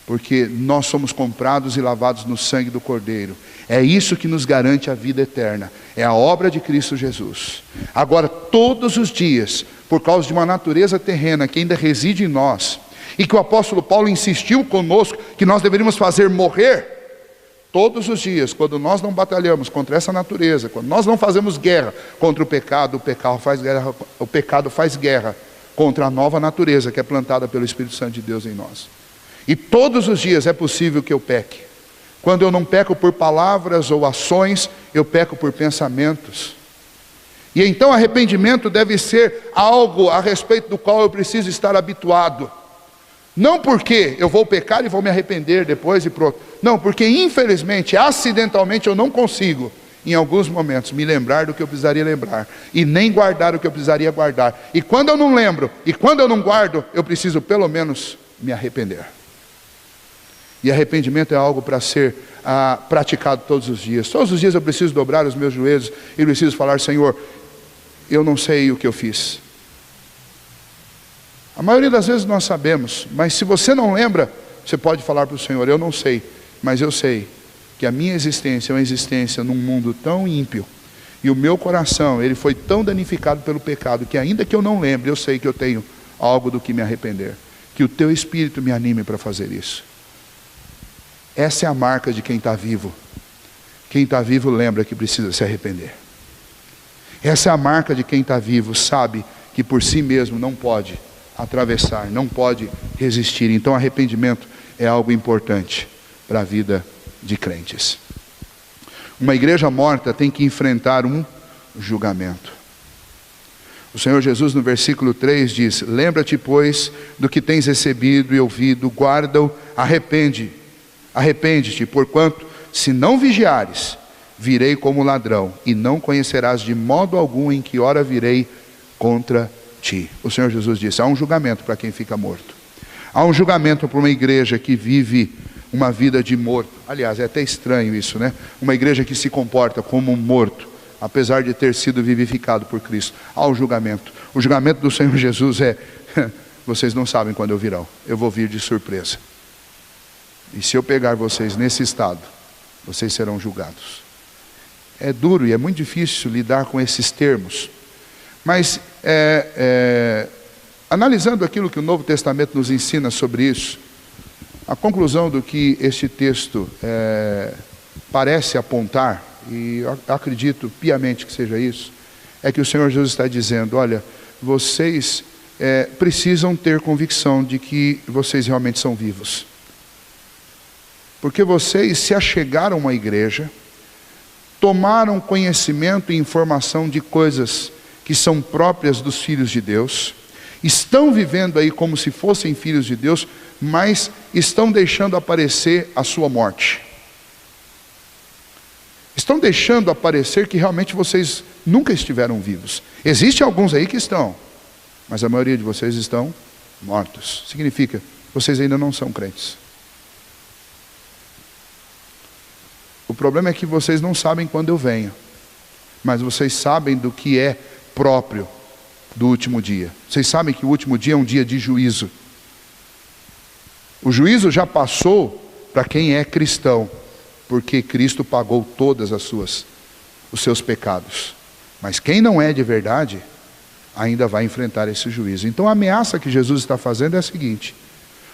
Porque nós somos comprados e lavados no sangue do Cordeiro. É isso que nos garante a vida eterna. É a obra de Cristo Jesus. Agora, todos os dias, por causa de uma natureza terrena que ainda reside em nós, e que o apóstolo Paulo insistiu conosco que nós deveríamos fazer morrer, todos os dias, quando nós não batalhamos contra essa natureza, quando nós não fazemos guerra contra o pecado faz guerra contra a nova natureza que é plantada pelo Espírito Santo de Deus em nós. E todos os dias é possível que eu peque. Quando eu não peco por palavras ou ações, eu peco por pensamentos. E então arrependimento deve ser algo a respeito do qual eu preciso estar habituado. Não porque eu vou pecar e vou me arrepender depois e pronto. Não, porque infelizmente, acidentalmente eu não consigo, em alguns momentos, me lembrar do que eu precisaria lembrar. E nem guardar o que eu precisaria guardar. E quando eu não lembro, e quando eu não guardo, eu preciso pelo menos me arrepender. E arrependimento é algo para ser praticado todos os dias. Todos os dias eu preciso dobrar os meus joelhos e preciso falar: Senhor, eu não sei o que eu fiz. A maioria das vezes nós sabemos, mas se você não lembra, você pode falar para o Senhor: eu não sei, mas eu sei que a minha existência é uma existência num mundo tão ímpio, e o meu coração, ele foi tão danificado pelo pecado, que ainda que eu não lembre, eu sei que eu tenho algo do que me arrepender. Que o teu Espírito me anime para fazer isso. Essa é a marca de quem está vivo. Quem está vivo lembra que precisa se arrepender. Essa é a marca de quem está vivo, sabe que por si mesmo não pode atravessar, não pode resistir. Então arrependimento é algo importante para a vida de crentes. Uma igreja morta tem que enfrentar um julgamento. O Senhor Jesus no versículo 3 diz: lembra-te, pois, do que tens recebido e ouvido, guarda-o, arrepende-te, porquanto, se não vigiares, virei como ladrão, e não conhecerás de modo algum em que hora virei contra ti. O Senhor Jesus disse: há um julgamento para quem fica morto. Há um julgamento para uma igreja que vive uma vida de morto. Aliás, é até estranho isso, né? Uma igreja que se comporta como um morto, apesar de ter sido vivificado por Cristo. Há um julgamento. O julgamento do Senhor Jesus é: vocês não sabem quando eu virão, eu vou vir de surpresa. E se eu pegar vocês nesse estado, vocês serão julgados. É duro e é muito difícil lidar com esses termos. Mas, analisando aquilo que o Novo Testamento nos ensina sobre isso, a conclusão do que este texto parece apontar, e eu acredito piamente que seja isso, é que o Senhor Jesus está dizendo: olha, vocês precisam ter convicção de que vocês realmente são vivos. Porque vocês se achegaram a uma igreja, tomaram conhecimento e informação de coisas que são próprias dos filhos de Deus, estão vivendo aí como se fossem filhos de Deus, mas estão deixando aparecer a sua morte. Estão deixando aparecer que realmente vocês nunca estiveram vivos. Existem alguns aí que estão, mas a maioria de vocês estão mortos. Significa, vocês ainda não são crentes. O problema é que vocês não sabem quando eu venho, mas vocês sabem do que é próprio do último dia. Vocês sabem que o último dia é um dia de juízo. O juízo já passou para quem é cristão, porque Cristo pagou todas os seus pecados. Mas quem não é de verdade, ainda vai enfrentar esse juízo. Então a ameaça que Jesus está fazendo é a seguinte: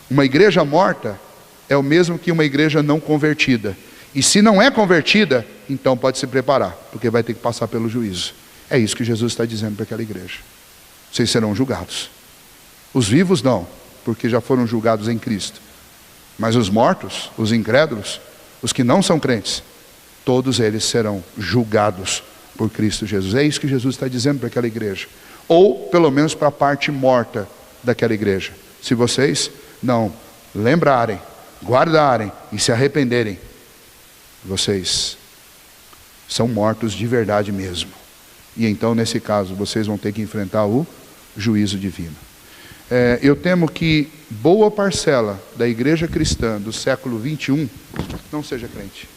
uma igreja morta é o mesmo que uma igreja não convertida. E se não é convertida, então pode se preparar, porque vai ter que passar pelo juízo. É isso que Jesus está dizendo para aquela igreja. Vocês serão julgados. Os vivos não, porque já foram julgados em Cristo. Mas os mortos, os incrédulos, os que não são crentes, todos eles serão julgados por Cristo Jesus. É isso que Jesus está dizendo para aquela igreja. Ou pelo menos para a parte morta daquela igreja. Se vocês não lembrarem, guardarem e se arrependerem, vocês são mortos de verdade mesmo. E então, nesse caso, vocês vão ter que enfrentar o juízo divino. Eu temo que boa parcela da igreja cristã do século 21 não seja crente.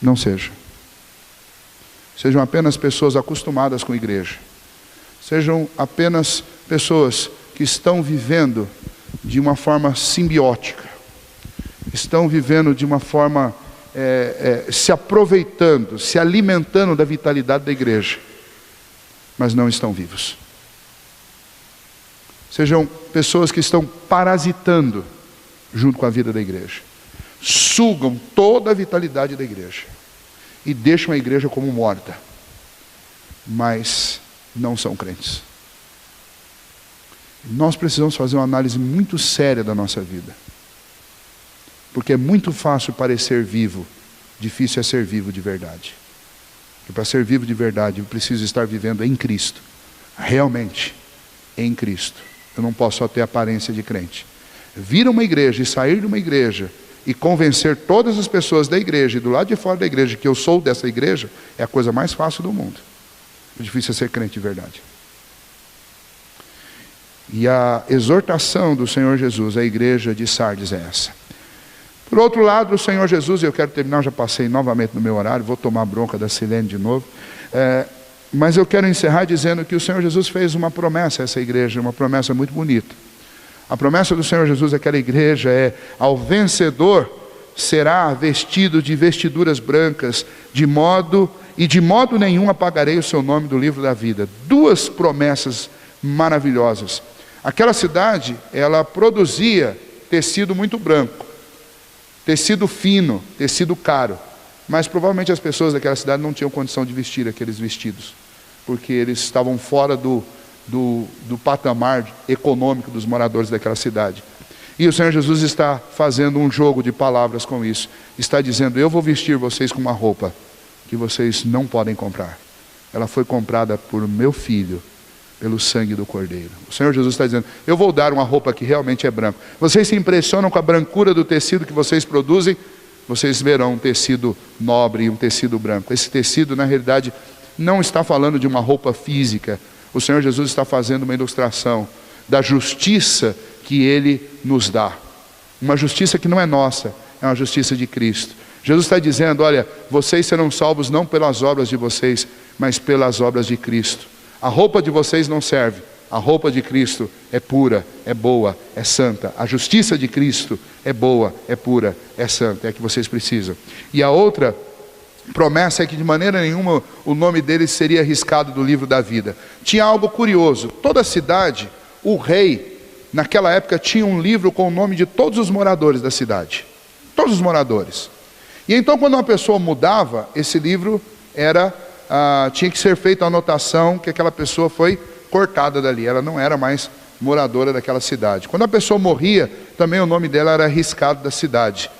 Não seja. Sejam apenas pessoas acostumadas com a igreja. Sejam apenas pessoas que estão vivendo de uma forma simbiótica. Estão vivendo de uma forma, se aproveitando, se alimentando da vitalidade da igreja, mas não estão vivos. Sejam pessoas que estão parasitando junto com a vida da igreja, sugam toda a vitalidade da igreja e deixam a igreja como morta, mas não são crentes. Nós precisamos fazer uma análise muito séria da nossa vida. Porque é muito fácil parecer vivo, difícil é ser vivo de verdade. que para ser vivo de verdade eu preciso estar vivendo em Cristo, realmente em Cristo. Eu não posso só ter aparência de crente. Vir a uma igreja e sair de uma igreja e convencer todas as pessoas da igreja e do lado de fora da igreja que eu sou dessa igreja é a coisa mais fácil do mundo. O difícil é ser crente de verdade. E a exortação do Senhor Jesus à igreja de Sardes é essa. Por outro lado, o Senhor Jesus, eu quero terminar, já passei novamente no meu horário, vou tomar bronca da Silene de novo, mas eu quero encerrar dizendo que o Senhor Jesus fez uma promessa a essa igreja, uma promessa muito bonita. A promessa do Senhor Jesus àquela igreja é: ao vencedor será vestido de vestiduras brancas, de modo nenhum apagarei o seu nome do livro da vida. Duas promessas maravilhosas. Aquela cidade, ela produzia tecido muito branco, tecido fino, tecido caro, mas provavelmente as pessoas daquela cidade não tinham condição de vestir aqueles vestidos, porque eles estavam fora do patamar econômico dos moradores daquela cidade. E o Senhor Jesus está fazendo um jogo de palavras com isso. Está dizendo: eu vou vestir vocês com uma roupa que vocês não podem comprar. Ela foi comprada por meu filho, pelo sangue do Cordeiro. O Senhor Jesus está dizendo: eu vou dar uma roupa que realmente é branca. Vocês se impressionam com a brancura do tecido que vocês produzem? Vocês verão um tecido nobre e um tecido branco. Esse tecido, na realidade, não está falando de uma roupa física. O Senhor Jesus está fazendo uma ilustração da justiça que Ele nos dá. Uma justiça que não é nossa, é uma justiça de Cristo. Jesus está dizendo: olha, vocês serão salvos não pelas obras de vocês, mas pelas obras de Cristo. A roupa de vocês não serve. A roupa de Cristo é pura, é boa, é santa. A justiça de Cristo é boa, é pura, é santa. É a que vocês precisam. E a outra promessa é que de maneira nenhuma o nome deles seria riscado do livro da vida. Tinha algo curioso. Toda a cidade, o rei, naquela época, tinha um livro com o nome de todos os moradores da cidade. Todos os moradores. E então, quando uma pessoa mudava, esse livro tinha que ser feita a anotação que aquela pessoa foi cortada dali. Ela não era mais moradora daquela cidade. Quando a pessoa morria, também o nome dela era riscado da cidade.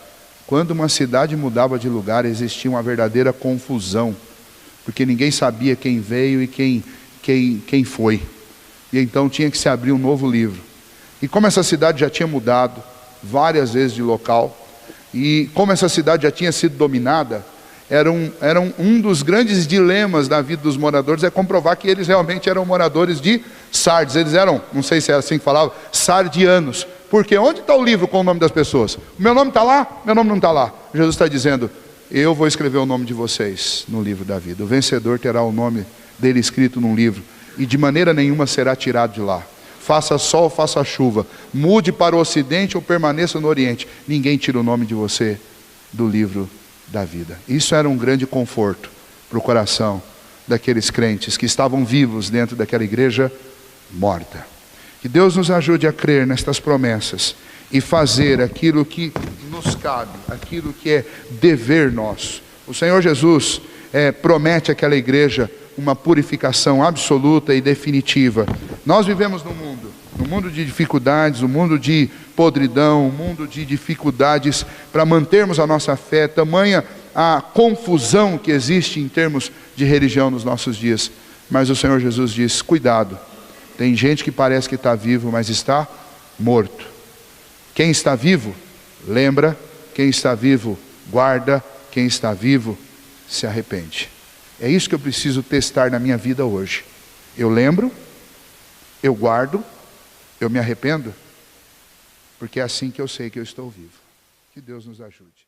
Quando uma cidade mudava de lugar, existia uma verdadeira confusão, porque ninguém sabia quem veio e quem foi. E então tinha que se abrir um novo livro. E como essa cidade já tinha mudado várias vezes de local, e como essa cidade já tinha sido dominada, era um dos grandes dilemas da vida dos moradores, é comprovar que eles realmente eram moradores de Sardes. Eles eram, não sei se é assim que falava, sardianos. Porque onde está o livro com o nome das pessoas? O meu nome está lá? Meu nome não está lá. Jesus está dizendo: eu vou escrever o nome de vocês no livro da vida. O vencedor terá o nome dele escrito num livro, e de maneira nenhuma será tirado de lá. Faça sol, faça chuva, mude para o ocidente ou permaneça no oriente, ninguém tira o nome de você do livro da vida. Isso era um grande conforto para o coração daqueles crentes que estavam vivos dentro daquela igreja morta. Que Deus nos ajude a crer nestas promessas e fazer aquilo que nos cabe, aquilo que é dever nosso. O Senhor Jesus promete àquela igreja uma purificação absoluta e definitiva. Nós vivemos num mundo de dificuldades, um mundo de podridão, um mundo de dificuldades para mantermos a nossa fé, tamanha a confusão que existe em termos de religião nos nossos dias. Mas o Senhor Jesus diz: cuidado, tem gente que parece que está vivo, mas está morto. Quem está vivo, lembra. Quem está vivo, guarda. Quem está vivo, se arrepende. É isso que eu preciso testar na minha vida hoje. Eu lembro, eu guardo, eu me arrependo, porque é assim que eu sei que eu estou vivo. Que Deus nos ajude.